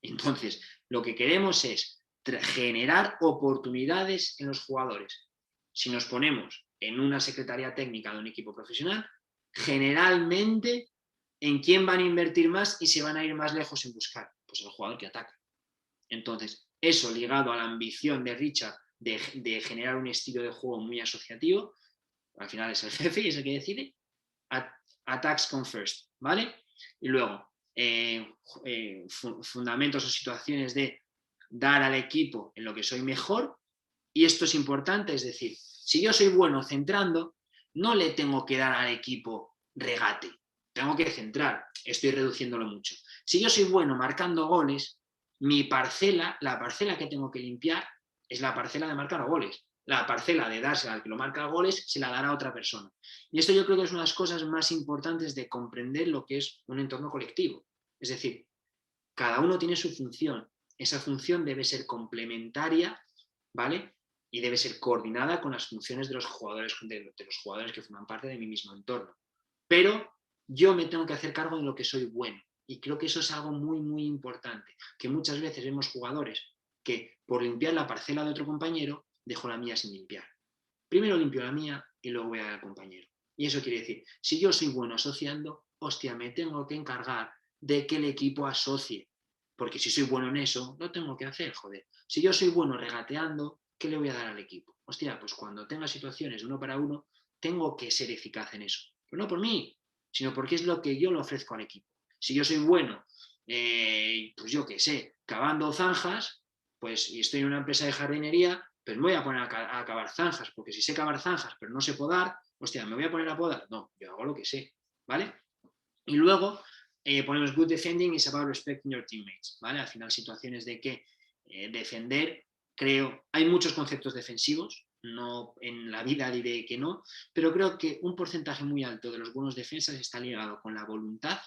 Entonces, lo que queremos es generar oportunidades en los jugadores. Si nos ponemos en una secretaría técnica de un equipo profesional, generalmente, ¿en quién van a invertir más y se van a ir más lejos en buscar? Pues el jugador que ataca. Entonces, eso ligado a la ambición de Richard de generar un estilo de juego muy asociativo, al final es el jefe y es el que decide, attacks come first, ¿vale? Y luego, fundamentos o situaciones de dar al equipo en lo que soy mejor, y esto es importante, es decir, si yo soy bueno centrando, no le tengo que dar al equipo regate, tengo que centrar, estoy reduciéndolo mucho. Si yo soy bueno marcando goles, la parcela que tengo que limpiar es la parcela de marcar goles. La parcela de dársela al que lo marca goles se la dará a otra persona. Y esto yo creo que es una de las cosas más importantes de comprender lo que es un entorno colectivo. Es decir, cada uno tiene su función. Esa función debe ser complementaria, ¿vale? Y debe ser coordinada con las funciones de los jugadores que forman parte de mi mismo entorno. Pero yo me tengo que hacer cargo de lo que soy bueno. Y creo que eso es algo muy, muy importante. Que muchas veces vemos jugadores que por limpiar la parcela de otro compañero, dejo la mía sin limpiar. Primero limpio la mía y luego voy al compañero. Y eso quiere decir, si yo soy bueno asociando, hostia, me tengo que encargar de que el equipo asocie. Porque si soy bueno en eso, lo tengo que hacer, joder. Si yo soy bueno regateando, ¿qué le voy a dar al equipo? Hostia, pues cuando tenga situaciones de 1 para 1, tengo que ser eficaz en eso. Pero no por mí, sino porque es lo que yo le ofrezco al equipo. Si yo soy bueno, pues yo qué sé, cavando zanjas, pues y estoy en una empresa de jardinería, pues me voy a poner a cavar zanjas, porque si sé cavar zanjas pero no sé podar, hostia, ¿me voy a poner a podar? No, yo hago lo que sé, ¿vale? Y luego ponemos good defending is about respecting your teammates, ¿vale? Al final situaciones de que defender, creo, hay muchos conceptos defensivos, no en la vida diré que no, pero creo que un porcentaje muy alto de los buenos defensas está ligado con la voluntad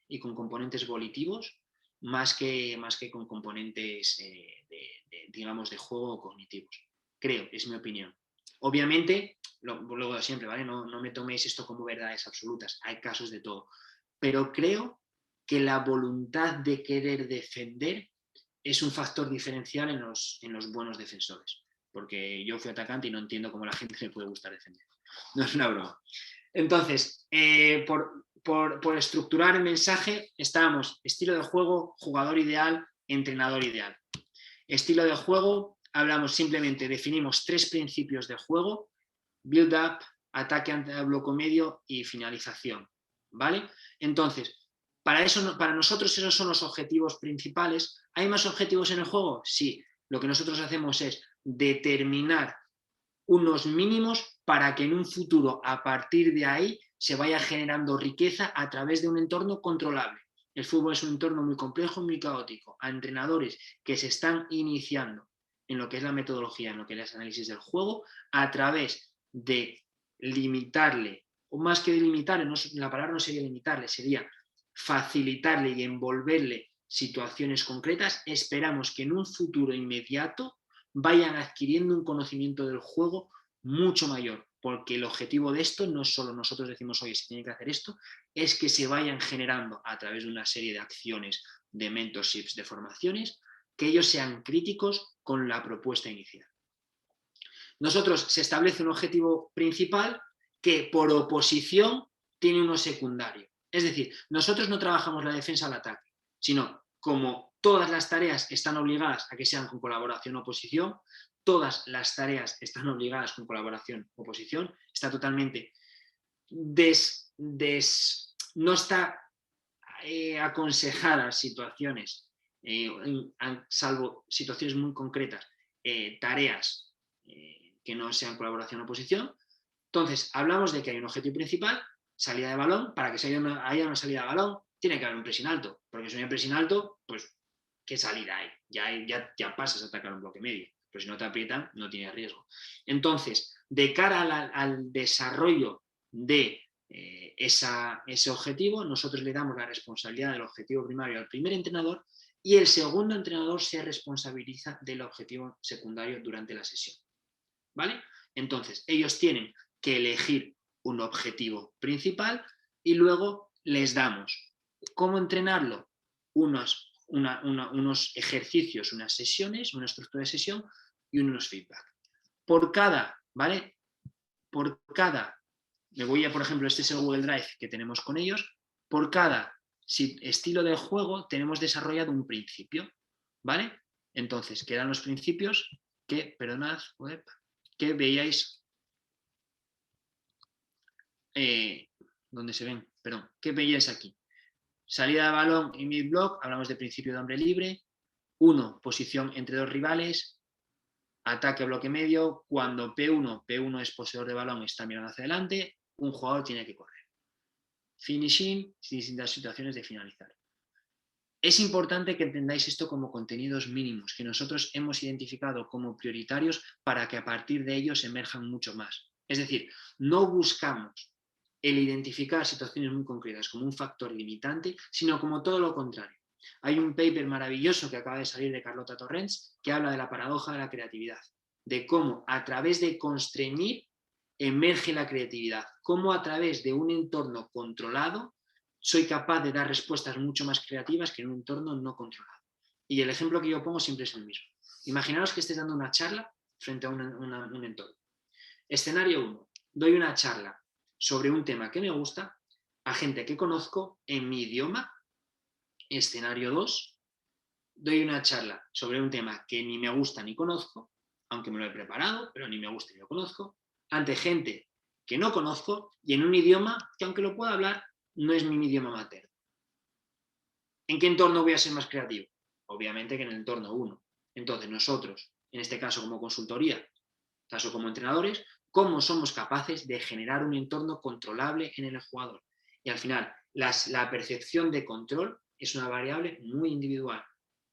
y con componentes volitivos, más que con componentes, digamos, de juego cognitivos. Creo, es mi opinión. Obviamente, luego siempre, ¿vale? No me toméis esto como verdades absolutas, hay casos de todo. Pero creo que la voluntad de querer defender es un factor diferencial en los buenos defensores. Porque yo fui atacante y no entiendo cómo a la gente le puede gustar defender. No es una broma. Entonces, por estructurar el mensaje, estábamos estilo de juego, jugador ideal, entrenador ideal. Estilo de juego, simplemente definimos 3 principios de juego: build up, ataque ante bloque medio y finalización, ¿vale? Entonces, para nosotros esos son los objetivos principales. ¿Hay más objetivos en el juego? Sí. Lo que nosotros hacemos es determinar unos mínimos para que en un futuro, a partir de ahí, se vaya generando riqueza a través de un entorno controlable. El fútbol es un entorno muy complejo, muy caótico. A entrenadores que se están iniciando en lo que es la metodología, en lo que es el análisis del juego, a través de limitarle, o más que limitarle, la palabra no sería limitarle, sería facilitarle y envolverle situaciones concretas, esperamos que en un futuro inmediato vayan adquiriendo un conocimiento del juego mucho mayor, porque el objetivo de esto no es solo nosotros decimos, oye, se tiene que hacer esto, es que se vayan generando a través de una serie de acciones, de mentorships, de formaciones, que ellos sean críticos con la propuesta inicial. Nosotros se establece un objetivo principal que por oposición tiene uno secundario. Es decir, nosotros no trabajamos la defensa al ataque, sino como todas las tareas están obligadas a que sean con colaboración o oposición, todas las tareas están obligadas con colaboración o oposición, está totalmente no está aconsejadas situaciones, salvo situaciones muy concretas, tareas que no sean colaboración o oposición. Entonces, hablamos de que hay un objetivo principal, salida de balón. Para que haya una salida de balón, tiene que haber un pressing alto, porque si no hay pressing alto, pues, ¿qué salida hay? Ya pasas a atacar un bloque medio, pero si no te aprietan, no tienes riesgo. Entonces, de cara al desarrollo de ese objetivo, nosotros le damos la responsabilidad del objetivo primario al primer entrenador y el segundo entrenador se responsabiliza del objetivo secundario durante la sesión, ¿vale? Entonces, ellos tienen que elegir un objetivo principal y luego les damos cómo entrenarlo, unos ejercicios, unas sesiones, una estructura de sesión y unos feedback. Por cada, ¿vale? Por cada, me voy a, por ejemplo, este es el Google Drive que tenemos con ellos, por cada estilo de juego tenemos desarrollado un principio, ¿vale? Entonces, quedan los principios que, perdonad, que veíais, ¿dónde se ven? Perdón, que veíais aquí. Salida de balón y mid-block, hablamos de principio de hombre libre. 1, posición entre 2 rivales. Ataque a bloque medio. Cuando P1 es poseedor de balón, está mirando hacia adelante, un jugador tiene que correr. Finishing, distintas situaciones de finalizar. Es importante que entendáis esto como contenidos mínimos, que nosotros hemos identificado como prioritarios para que a partir de ellos emerjan mucho más. Es decir, no buscamos el identificar situaciones muy concretas como un factor limitante, sino como todo lo contrario. Hay un paper maravilloso que acaba de salir de Carlota Torrents que habla de la paradoja de la creatividad, de cómo a través de constreñir emerge la creatividad, cómo a través de un entorno controlado soy capaz de dar respuestas mucho más creativas que en un entorno no controlado. Y el ejemplo que yo pongo siempre es el mismo. Imaginaos que estés dando una charla frente a un entorno. Escenario 1. Doy una charla sobre un tema que me gusta a gente que conozco en mi idioma. Escenario 2. Doy una charla sobre un tema que ni me gusta ni conozco, aunque me lo he preparado, pero ni me gusta ni lo conozco, ante gente que no conozco y en un idioma que, aunque lo pueda hablar, no es mi idioma materno. ¿En qué entorno voy a ser más creativo? Obviamente que en el entorno 1. Entonces nosotros, en este caso como consultoría, caso como entrenadores, ¿cómo somos capaces de generar un entorno controlable en el jugador? Y al final, la percepción de control es una variable muy individual,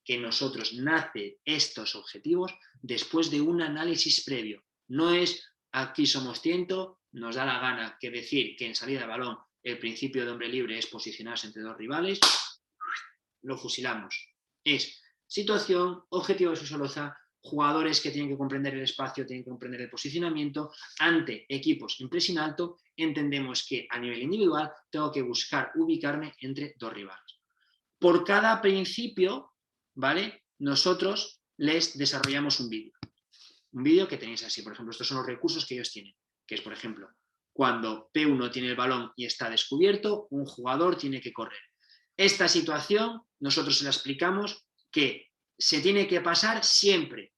que nosotros nace estos objetivos después de un análisis previo. No es aquí somos 100, nos da la gana que decir que en salida de balón el principio de hombre libre es posicionarse entre 2 rivales, lo fusilamos. Es situación, objetivo de Susoloza, jugadores que tienen que comprender el espacio, tienen que comprender el posicionamiento. Ante equipos en pressing alto, entendemos que a nivel individual tengo que buscar ubicarme entre 2 rivales. Por cada principio, ¿vale? Nosotros les desarrollamos un vídeo. Un vídeo que tenéis así, por ejemplo, estos son los recursos que ellos tienen, que es, por ejemplo, cuando P1 tiene el balón y está descubierto, un jugador tiene que correr. Esta situación, nosotros se la explicamos que se tiene que pasar siempre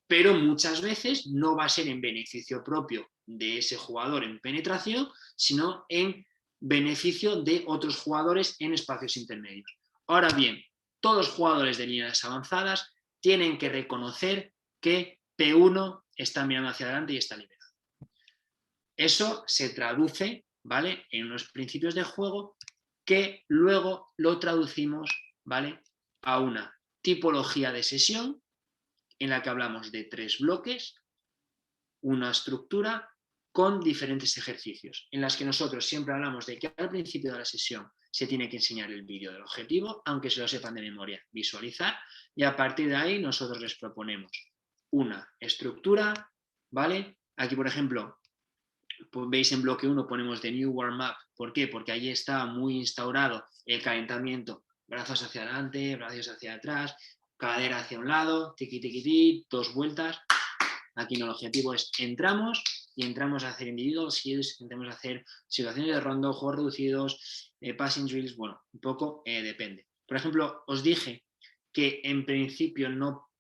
pero muchas veces no va a ser en beneficio propio de ese jugador en penetración, sino en beneficio de otros jugadores en espacios intermedios. Ahora bien, todos los jugadores de líneas avanzadas tienen que reconocer que P1 está mirando hacia adelante y está liberado. Eso se traduce, ¿vale?, en unos principios de juego que luego lo traducimos, ¿vale?, a una tipología de sesión en la que hablamos de 3 bloques, una estructura con diferentes ejercicios, en las que nosotros siempre hablamos de que al principio de la sesión se tiene que enseñar el vídeo del objetivo, aunque se lo sepan de memoria, visualizar, y a partir de ahí nosotros les proponemos una estructura, ¿vale? Aquí, por ejemplo, veis en bloque 1 ponemos The New Warm Up. ¿Por qué? Porque allí está muy instaurado el calentamiento. Brazos hacia adelante, brazos hacia atrás, cadera hacia un lado, tiqui, tiqui, tiqui, 2 vueltas. Aquí no, el objetivo es entramos y entramos a hacer individual skills, entramos a hacer situaciones de rondo, juegos reducidos, passing drills, bueno, un poco depende. Por ejemplo, os dije que en principio no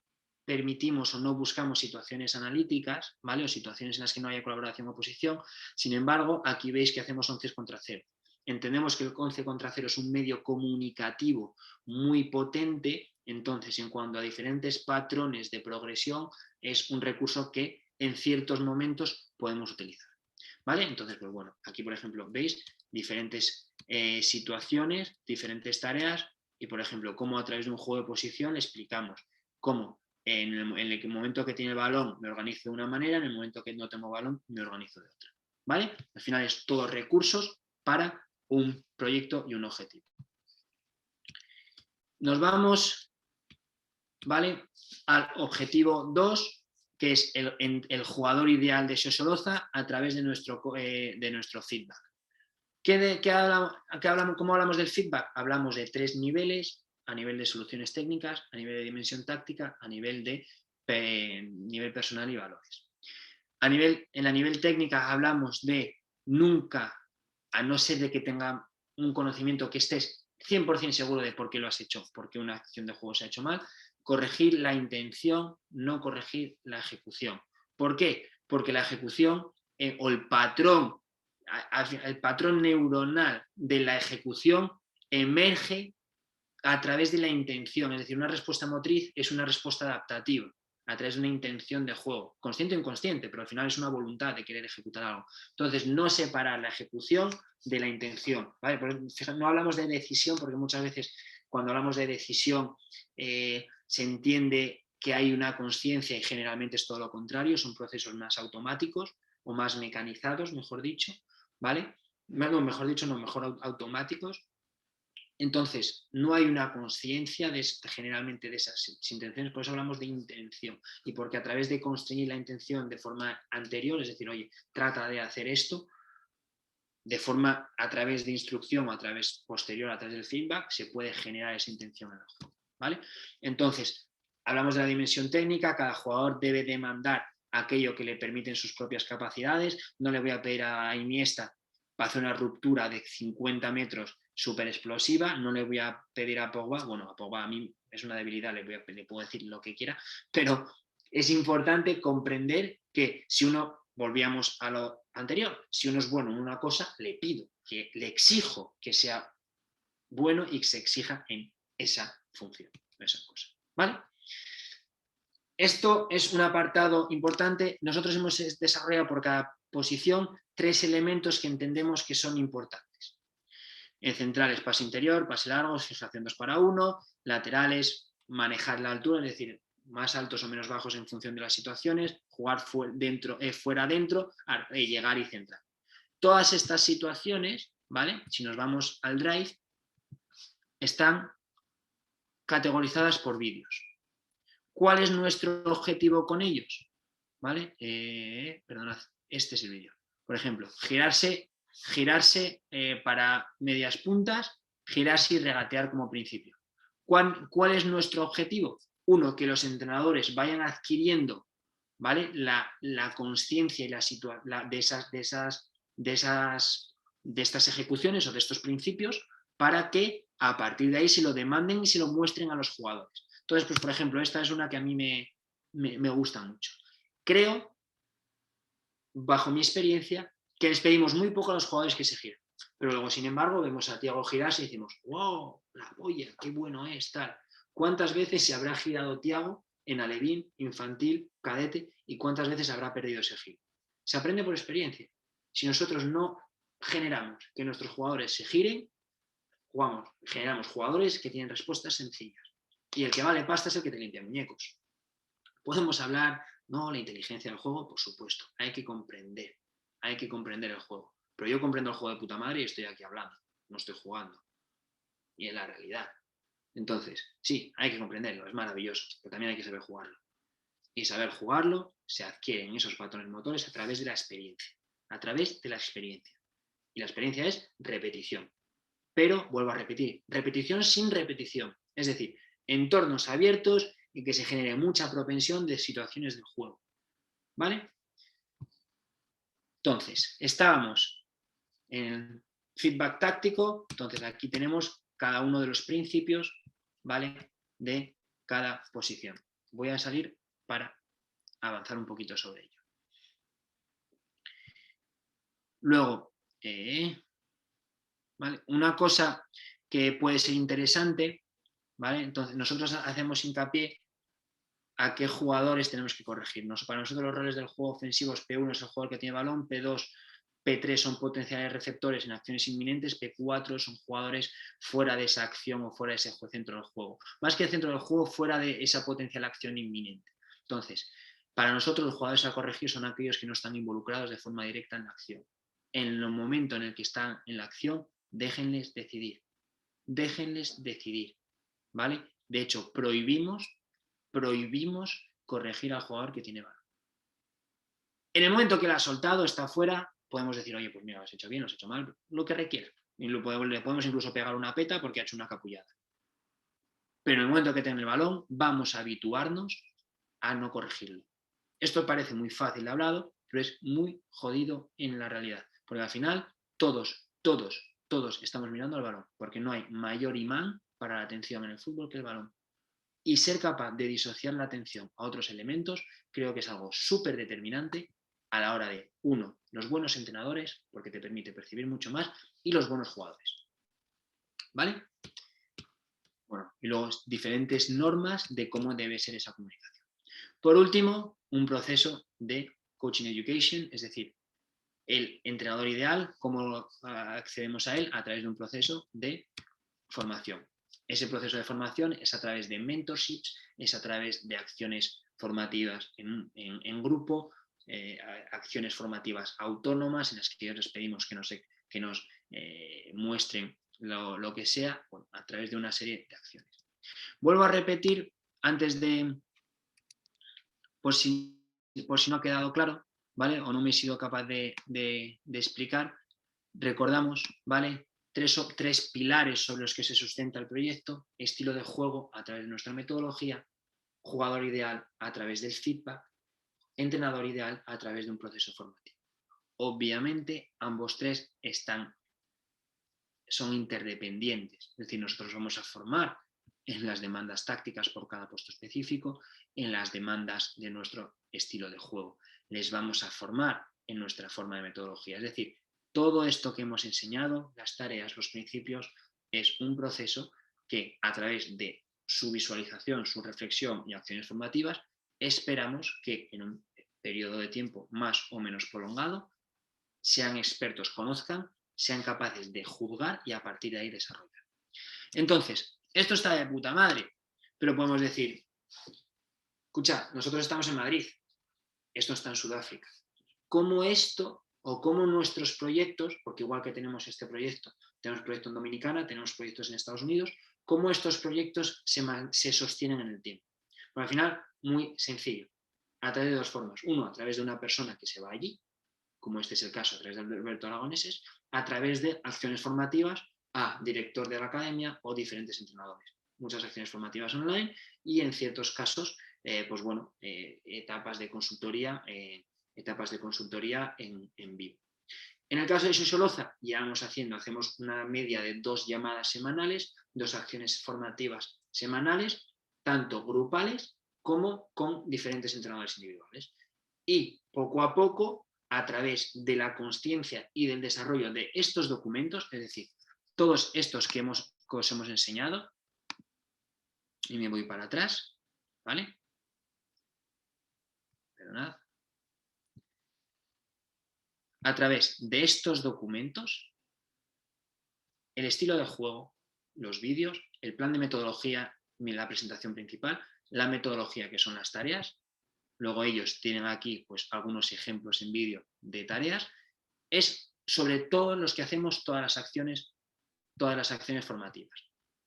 permitimos o no buscamos situaciones analíticas, ¿vale? O situaciones en las que no haya colaboración o oposición. Sin embargo, aquí veis que hacemos 11 contra 0. Entendemos que el 11 contra 0 es un medio comunicativo muy potente, entonces en cuanto a diferentes patrones de progresión es un recurso que en ciertos momentos podemos utilizar, ¿vale? Entonces, pues bueno, aquí por ejemplo veis diferentes situaciones, diferentes tareas y por ejemplo cómo a través de un juego de posición le explicamos cómo en el momento que tiene el balón me organizo de una manera, en el momento que no tengo balón me organizo de otra, ¿vale? Al final es todos recursos para un proyecto y un objetivo. Nos vamos, ¿vale?, al objetivo 2, que es el jugador ideal de Socioloza a través de nuestro feedback. ¿Cómo hablamos del feedback? Hablamos de 3 niveles, a nivel de soluciones técnicas, a nivel de dimensión táctica, a nivel de nivel personal y valores. En la nivel técnica hablamos de nunca, a no ser de que tenga un conocimiento que estés 100% seguro de por qué lo has hecho, por qué una acción de juego se ha hecho mal, corregir la intención, no corregir la ejecución. ¿Por qué? Porque la ejecución o el patrón neuronal de la ejecución emerge a través de la intención, es decir, una respuesta motriz es una respuesta adaptativa a través de una intención de juego, consciente o inconsciente, pero al final es una voluntad de querer ejecutar algo. Entonces, no separar la ejecución de la intención, ¿vale? No hablamos de decisión porque muchas veces cuando hablamos de decisión se entiende que hay una conciencia y generalmente es todo lo contrario, son procesos más automáticos o más mecanizados, mejor dicho, ¿vale? Mejor automáticos. Entonces, no hay una conciencia generalmente de esas intenciones, por eso hablamos de intención y porque a través de construir la intención de forma anterior, es decir, oye, trata de hacer esto, de forma a través de instrucción o a través posterior, a través del feedback, se puede generar esa intención en el juego, ¿vale? Entonces, hablamos de la dimensión técnica, cada jugador debe demandar aquello que le permiten sus propias capacidades, no le voy a pedir a Iniesta para hacer una ruptura de 50 metros súper explosiva, no le voy a pedir a Pogba, bueno, a Pogba a mí es una debilidad, le puedo decir lo que quiera, pero es importante comprender que si uno, volvíamos a lo anterior, si uno es bueno en una cosa, le pido, le exijo que sea bueno y que se exija en esa función, en esa cosa, ¿vale? Esto es un apartado importante. Nosotros hemos desarrollado por cada posición 3 elementos que entendemos que son importantes. En centrales, pase interior, pase largo, fijación 2 para 1, laterales, manejar la altura, es decir, más altos o menos bajos en función de las situaciones, jugar fuera dentro, llegar y centrar. Todas estas situaciones, ¿vale?, si nos vamos al Drive, están categorizadas por vídeos. ¿Cuál es nuestro objetivo con ellos? ¿Vale? Perdonad, este es el vídeo. Por ejemplo, girarse para medias puntas, girarse y regatear como principio. ¿Cuál es nuestro objetivo? Uno, que los entrenadores vayan adquiriendo, ¿vale?, la conciencia y de estas ejecuciones o de estos principios para que a partir de ahí se lo demanden y se lo muestren a los jugadores. Entonces, pues por ejemplo, esta es una que a mí me gusta mucho. Creo, bajo mi experiencia, que les pedimos muy poco a los jugadores que se giren. Pero luego, sin embargo, vemos a Thiago girarse y decimos, wow, la polla, qué bueno es, tal. ¿Cuántas veces se habrá girado Thiago en alevín, infantil, cadete, y cuántas veces habrá perdido ese giro? Se aprende por experiencia. Si nosotros no generamos que nuestros jugadores se giren, generamos jugadores que tienen respuestas sencillas. Y el que vale pasta es el que te limpia muñecos. Podemos hablar, no, la inteligencia del juego, por supuesto, hay que comprender el juego. Pero yo comprendo el juego de puta madre y estoy aquí hablando, no estoy jugando. Y es la realidad. Entonces, sí, hay que comprenderlo, es maravilloso, pero también hay que saber jugarlo. Y saber jugarlo se adquieren esos patrones motores a través de la experiencia. A través de la experiencia. Y la experiencia es repetición. Pero, vuelvo a repetir, repetición sin repetición. Es decir, entornos abiertos y que se genere mucha propensión de situaciones del juego. ¿Vale? Entonces, estábamos en feedback táctico, entonces aquí tenemos cada uno de los principios, ¿vale?, de cada posición. Voy a salir para avanzar un poquito sobre ello. Luego, ¿vale?, una cosa que puede ser interesante, ¿vale? Entonces, nosotros hacemos hincapié a qué jugadores tenemos que corregirnos. Para nosotros los roles del juego ofensivo es P1 es el jugador que tiene balón, P2, P3 son potenciales receptores en acciones inminentes, P4 son jugadores fuera de esa acción o fuera de ese centro del juego. Más que el centro del juego, fuera de esa potencial acción inminente. Entonces, para nosotros los jugadores a corregir son aquellos que no están involucrados de forma directa en la acción. En el momento en el que están en la acción, déjenles decidir. Déjenles decidir, ¿vale? De hecho, prohibimos corregir al jugador que tiene balón. En el momento que la ha soltado, está fuera, podemos decir, oye, pues mira, lo has hecho bien, lo has hecho mal, lo que requiera. Y le podemos incluso pegar una peta porque ha hecho una capullada. Pero en el momento que tenga el balón, vamos a habituarnos a no corregirlo. Esto parece muy fácil de hablado, pero es muy jodido en la realidad. Porque al final, todos estamos mirando al balón, porque no hay mayor imán para la atención en el fútbol que el balón. Y ser capaz de disociar la atención a otros elementos creo que es algo súper determinante a la hora de, uno, los buenos entrenadores, porque te permite percibir mucho más, y los buenos jugadores. ¿Vale? Bueno, y luego diferentes normas de cómo debe ser esa comunicación. Por último, un proceso de coaching education, es decir, el entrenador ideal, cómo accedemos a él a través de un proceso de formación. Ese proceso de formación es a través de mentorships, es a través de acciones formativas en grupo, acciones formativas autónomas en las que les pedimos que nos muestren lo que sea, bueno, a través de una serie de acciones. Vuelvo a repetir antes de, por si no ha quedado claro, ¿vale? O no me he sido capaz de explicar, recordamos, ¿vale?, tres pilares sobre los que se sustenta el proyecto: estilo de juego a través de nuestra metodología, jugador ideal a través del feedback, entrenador ideal a través de un proceso formativo. Obviamente, ambos tres son interdependientes, es decir, nosotros vamos a formar en las demandas tácticas por cada puesto específico, en las demandas de nuestro estilo de juego. Les vamos a formar en nuestra forma de metodología, es decir, todo esto que hemos enseñado, las tareas, los principios, es un proceso que a través de su visualización, su reflexión y acciones formativas, esperamos que en un periodo de tiempo más o menos prolongado sean expertos, conozcan, sean capaces de juzgar y a partir de ahí desarrollar. Entonces, esto está de puta madre, pero podemos decir, escucha, nosotros estamos en Madrid, esto está en Sudáfrica. ¿Cómo esto o cómo nuestros proyectos, porque igual que tenemos este proyecto, tenemos proyectos en Dominicana, tenemos proyectos en Estados Unidos, cómo estos proyectos se sostienen en el tiempo? Bueno, al final, muy sencillo, a través de dos formas. Uno, a través de una persona que se va allí, como este es el caso a través de Alberto Aragoneses, a través de acciones formativas a director de la academia o diferentes entrenadores. Muchas acciones formativas online y en ciertos casos, pues bueno, etapas de consultoría en vivo. En el caso de Socioloza, hacemos una media de 2 llamadas semanales, 2 acciones formativas semanales, tanto grupales como con diferentes entrenadores individuales. Y poco a poco, a través de la consciencia y del desarrollo de estos documentos, es decir, todos estos que os hemos enseñado, y me voy para atrás, ¿vale? Perdonad. A través de estos documentos, el estilo de juego, los vídeos, el plan de metodología, la presentación principal, la metodología que son las tareas, luego ellos tienen aquí pues algunos ejemplos en vídeo de tareas, es sobre todo los que hacemos todas las acciones formativas.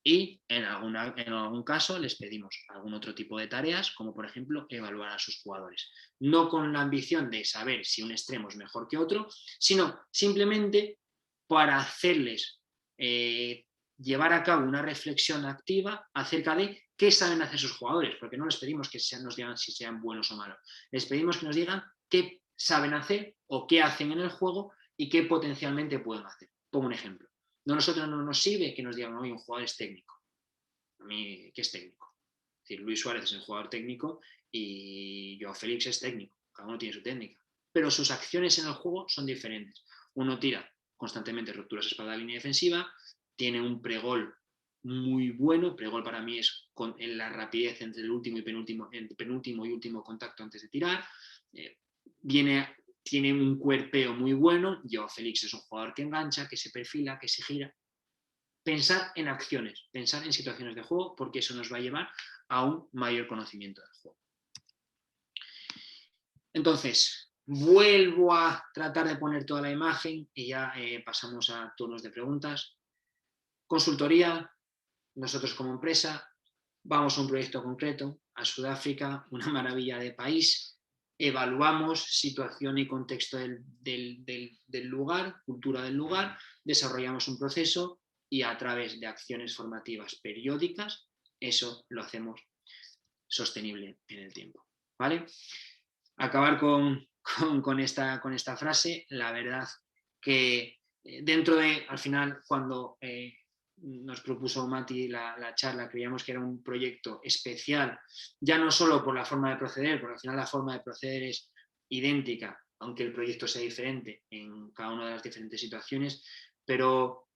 Y en algún caso les pedimos algún otro tipo de tareas, como por ejemplo evaluar a sus jugadores. No con la ambición de saber si un extremo es mejor que otro, sino simplemente para hacerles llevar a cabo una reflexión activa acerca de qué saben hacer sus jugadores, porque no les pedimos que nos digan si sean buenos o malos. Les pedimos que nos digan qué saben hacer o qué hacen en el juego y qué potencialmente pueden hacer. Pongo un ejemplo. A nosotros no nos sirve que nos digan, hoy un jugador es técnico. A mí, ¿qué es técnico? Es decir, Luis Suárez es un jugador técnico y Joao Félix es técnico. Cada uno tiene su técnica. Pero sus acciones en el juego son diferentes. Uno tira constantemente rupturas espalda de línea defensiva, tiene un pregol muy bueno. Pregol para mí es en la rapidez entre el último y penúltimo y último contacto antes de tirar. Tiene un cuerpeo muy bueno. Joao Félix es un jugador que engancha, que se perfila, que se gira. Pensar en acciones, pensar en situaciones de juego, porque eso nos va a llevar a un mayor conocimiento del juego. Entonces, vuelvo a tratar de poner toda la imagen y ya pasamos a turnos de preguntas. Consultoría, nosotros como empresa vamos a un proyecto concreto, a Sudáfrica, una maravilla de país, evaluamos situación y contexto del lugar, cultura del lugar, desarrollamos un proceso y a través de acciones formativas periódicas, eso lo hacemos sostenible en el tiempo. ¿Vale? Acabar con esta frase, la verdad que dentro de, al final, cuando nos propuso Mati la charla, creíamos que era un proyecto especial, ya no solo por la forma de proceder, porque al final la forma de proceder es idéntica, aunque el proyecto sea diferente en cada una de las diferentes situaciones, pero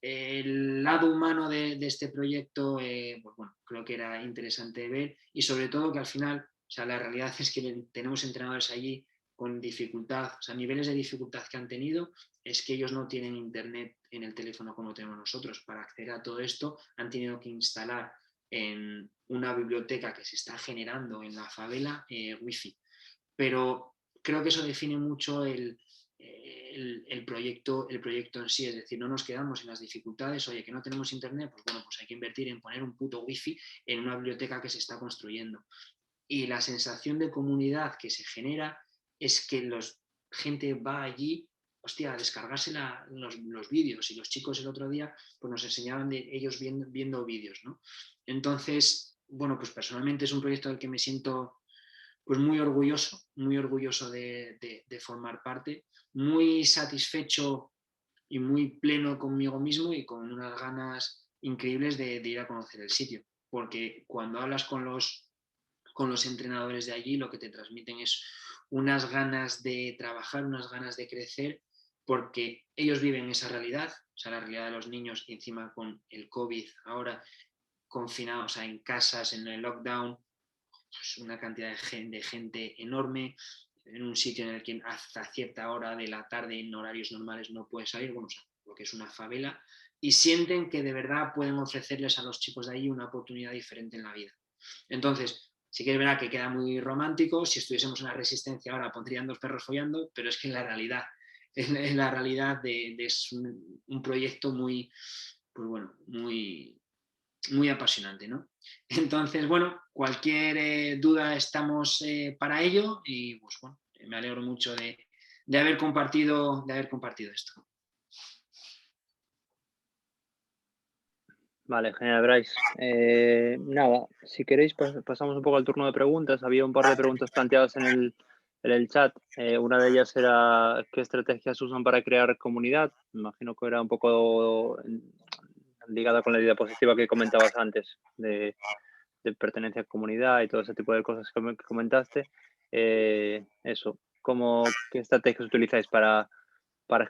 el lado humano de este proyecto, pues bueno, creo que era interesante ver y sobre todo que al final, o sea, la realidad es que tenemos entrenadores allí con dificultad, o sea, niveles de dificultad que han tenido es que ellos no tienen internet en el teléfono como tenemos nosotros. Para acceder a todo esto han tenido que instalar en una biblioteca que se está generando en la favela wifi. Pero creo que eso define mucho el proyecto en sí, es decir, no nos quedamos en las dificultades, oye, que no tenemos internet, pues bueno, pues hay que invertir en poner un puto wifi en una biblioteca que se está construyendo. Y la sensación de comunidad que se genera es que gente va allí, hostia, a descargarse los vídeos, y los chicos el otro día pues nos enseñaban de ellos viendo vídeos, ¿no? Entonces, bueno, pues personalmente es un proyecto del que me siento pues muy orgulloso de formar parte, muy satisfecho y muy pleno conmigo mismo y con unas ganas increíbles de ir a conocer el sitio, porque cuando hablas con los entrenadores de allí, lo que te transmiten es unas ganas de trabajar, unas ganas de crecer, porque ellos viven esa realidad, o sea, la realidad de los niños, y encima con el COVID ahora confinados, o sea, en casas, en el lockdown, pues una cantidad de gente enorme, en un sitio en el que hasta cierta hora de la tarde en horarios normales no puedes salir, bueno, o sea, lo que es una favela, y sienten que de verdad pueden ofrecerles a los chicos de allí una oportunidad diferente en la vida. Entonces, sí que es verdad que queda muy romántico, si estuviésemos en la Resistencia ahora pondrían 2 perros follando, pero es que en la realidad es un proyecto muy, pues bueno, muy apasionante, ¿no? Entonces, bueno, cualquier duda estamos para ello y pues bueno, me alegro mucho de haber compartido esto. Vale, genial, Bryce. Nada, si queréis pasamos un poco al turno de preguntas. Había un par de preguntas planteadas en el chat. Una de ellas era ¿qué estrategias usan para crear comunidad? Me imagino que era un poco ligada con la diapositiva que comentabas antes, de de pertenencia a comunidad y todo ese tipo de cosas que comentaste. Eso, ¿qué estrategias utilizáis para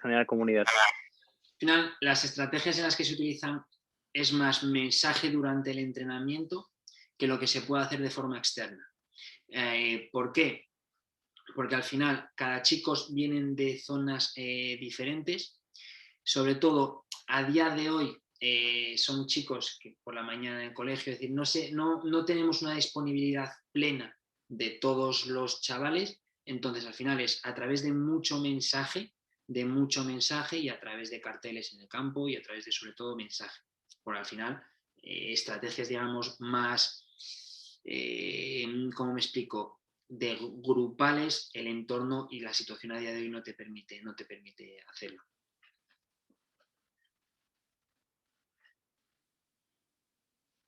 generar comunidad? Al final, las estrategias en las que se utilizan es más mensaje durante el entrenamiento que lo que se puede hacer de forma externa. ¿Por qué? Porque al final cada chico vienen de zonas diferentes, sobre todo a día de hoy son chicos que por la mañana en el colegio, es decir, no tenemos una disponibilidad plena de todos los chavales, entonces al final es a través de mucho mensaje y a través de carteles en el campo y a través de sobre todo mensaje, por al final estrategias digamos más, ¿cómo me explico?, de grupales, el entorno y la situación a día de hoy no te permite hacerlo.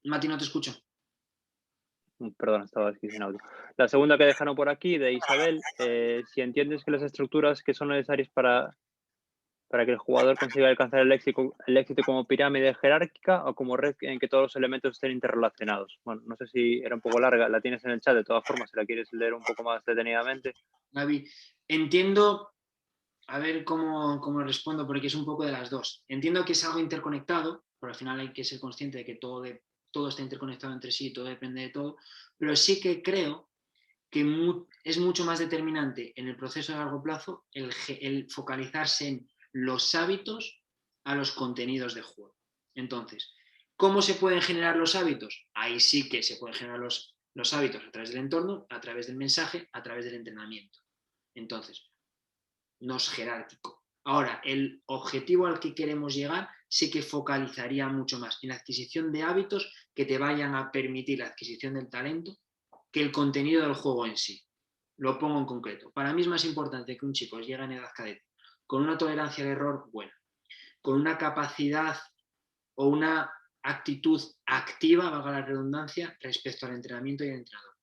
Mati, no te escucho. Perdón, estaba aquí sin audio. La segunda que dejaron por aquí, de Isabel, si entiendes que las estructuras que son necesarias para que el jugador consiga alcanzar el éxito como pirámide jerárquica o como red en que todos los elementos estén interrelacionados. Bueno, no sé si era un poco larga, la tienes en el chat de todas formas, si la quieres leer un poco más detenidamente. Gaby, entiendo, a ver cómo respondo, porque es un poco de las dos. Entiendo que es algo interconectado, pero al final hay que ser consciente de que todo está interconectado entre sí, todo depende de todo, pero sí que creo que es mucho más determinante en el proceso de largo plazo el focalizarse en los hábitos a los contenidos de juego. Entonces, ¿cómo se pueden generar los hábitos? Ahí sí que se pueden generar los hábitos a través del entorno, a través del mensaje, a través del entrenamiento. Entonces, no es jerárquico. Ahora, el objetivo al que queremos llegar sí que focalizaría mucho más en la adquisición de hábitos que te vayan a permitir la adquisición del talento que el contenido del juego en sí. Lo pongo en concreto. Para mí es más importante que un chico llegue en edad cadete con una tolerancia al error buena, con una capacidad o una actitud activa, valga la redundancia, respecto al entrenamiento y al entrenador,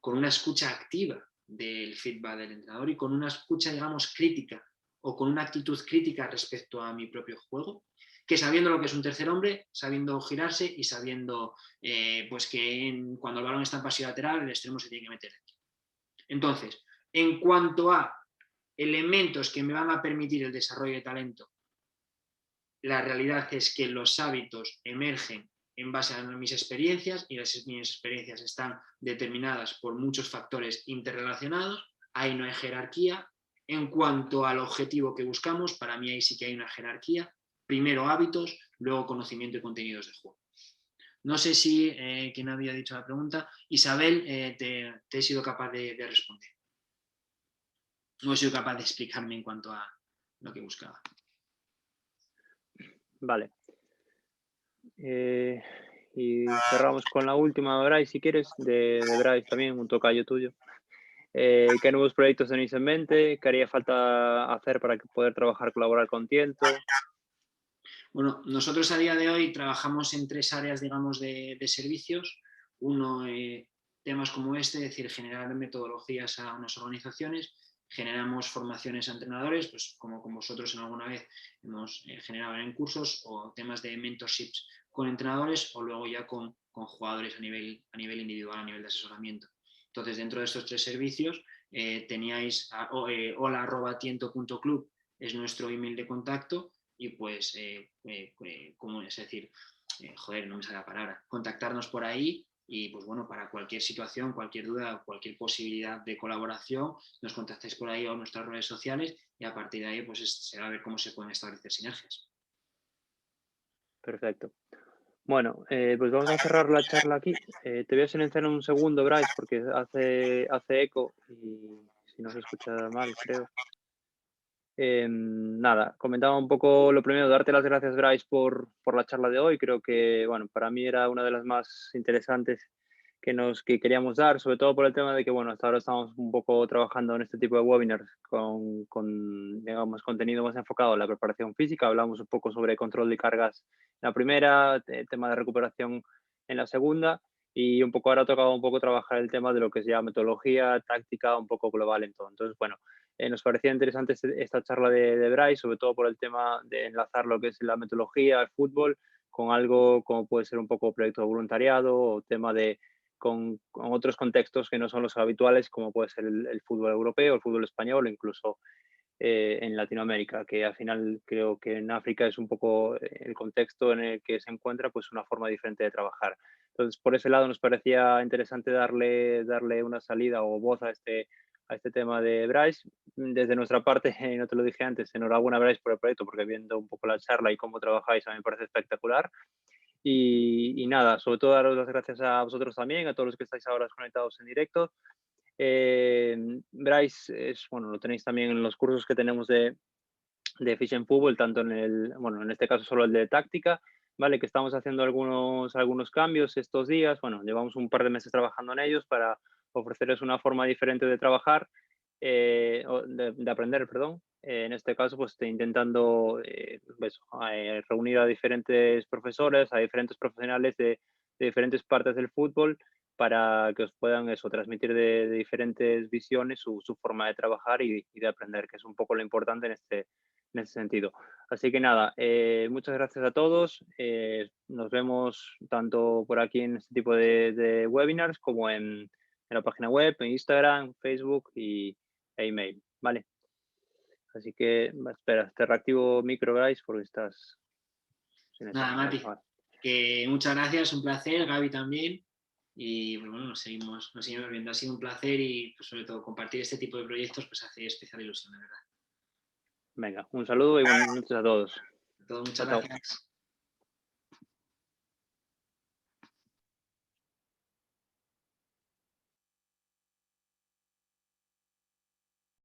con una escucha activa del feedback del entrenador y con una escucha, digamos, crítica o con una actitud crítica respecto a mi propio juego, que sabiendo lo que es un tercer hombre, sabiendo girarse y sabiendo pues que cuando el balón está en pasillo lateral, el extremo se tiene que meter aquí. Entonces, en cuanto a elementos que me van a permitir el desarrollo de talento, la realidad es que los hábitos emergen en base a mis experiencias y mis experiencias están determinadas por muchos factores interrelacionados. Ahí no hay jerarquía. En cuanto al objetivo que buscamos, para mí ahí sí que hay una jerarquía. Primero hábitos, luego conocimiento y contenidos de juego. No sé si quien había dicho la pregunta, Isabel, te he sido capaz de responder. No he sido capaz de explicarme en cuanto a lo que buscaba. Vale. Y cerramos con la última, Bryce, si quieres, de Bryce también, un tocayo tuyo. ¿Qué nuevos proyectos tenéis en mente? ¿Qué haría falta hacer para poder trabajar, colaborar con Tiento? Bueno, nosotros a día de hoy trabajamos en 3 áreas, digamos, de servicios. Uno, temas como este, es decir, generar metodologías a unas organizaciones. Generamos formaciones a entrenadores, pues como con vosotros en alguna vez hemos generado en cursos, o temas de mentorships con entrenadores, o luego ya con jugadores a nivel individual, a nivel de asesoramiento. Entonces, dentro de estos 3 servicios teníais hola@tiento.club, es nuestro email de contacto, y pues, ¿cómo es decir? No me sale la palabra. Contactarnos por ahí y, pues bueno, para cualquier situación, cualquier duda, cualquier posibilidad de colaboración, nos contactéis por ahí o en nuestras redes sociales y a partir de ahí, pues será ver cómo se pueden establecer sinergias. Perfecto. Bueno, pues vamos a cerrar la charla aquí. Te voy a silenciar un segundo, Bryce, porque hace eco y si no se escucha mal, creo. Nada, comentaba un poco lo primero, darte las gracias, Bryce, por la charla de hoy. Creo que, bueno, para mí era una de las más interesantes que queríamos dar, sobre todo por el tema de que, bueno, hasta ahora estamos un poco trabajando en este tipo de webinars con digamos, contenido más enfocado en la preparación física. Hablamos un poco sobre control de cargas en la primera, tema de recuperación en la segunda, y un poco ahora ha tocado un poco trabajar el tema de lo que se llama metodología, táctica, un poco global en todo. Entonces, bueno, nos parecía interesante esta charla de Bryce, sobre todo por el tema de enlazar lo que es la metodología, el fútbol, con algo como puede ser un poco proyecto de voluntariado o tema de con otros contextos que no son los habituales, como puede ser el fútbol europeo, el fútbol español o incluso en Latinoamérica, que al final creo que en África es un poco el contexto en el que se encuentra, pues una forma diferente de trabajar. Entonces, por ese lado nos parecía interesante darle una salida o voz a este tema de Bryce. Desde nuestra parte, no te lo dije antes, enhorabuena Bryce por el proyecto, porque viendo un poco la charla y cómo trabajáis, a mí me parece espectacular. Y nada, sobre todo daros las gracias a vosotros también, a todos los que estáis ahora conectados en directo. Bryce es, bueno, lo tenéis también en los cursos que tenemos de Fish and Football, tanto bueno, en este caso solo el de táctica, ¿vale? Que estamos haciendo algunos cambios estos días. Bueno, llevamos un par de meses trabajando en ellos para ofrecerles una forma diferente de trabajar, o de aprender, perdón. En este caso, pues estoy intentando pues, reunir a diferentes profesores, a diferentes profesionales de diferentes partes del fútbol para que os puedan eso, transmitir de diferentes visiones su forma de trabajar y de aprender, que es un poco lo importante en ese sentido. Así que nada, muchas gracias a todos. Nos vemos tanto por aquí en este tipo de webinars como en la página web, en Instagram, Facebook e email. Vale. Así que, espera, te reactivo micro, guys, porque estás sin eso. Nada, Mati, Vale. que muchas gracias, un placer, Gaby también. Y pues, bueno, nos seguimos viendo. Ha sido un placer y pues, sobre todo compartir este tipo de proyectos pues hace especial ilusión, de verdad. Venga, un saludo y buenas noches a todos. Todo, muchas Chao, chao. gracias.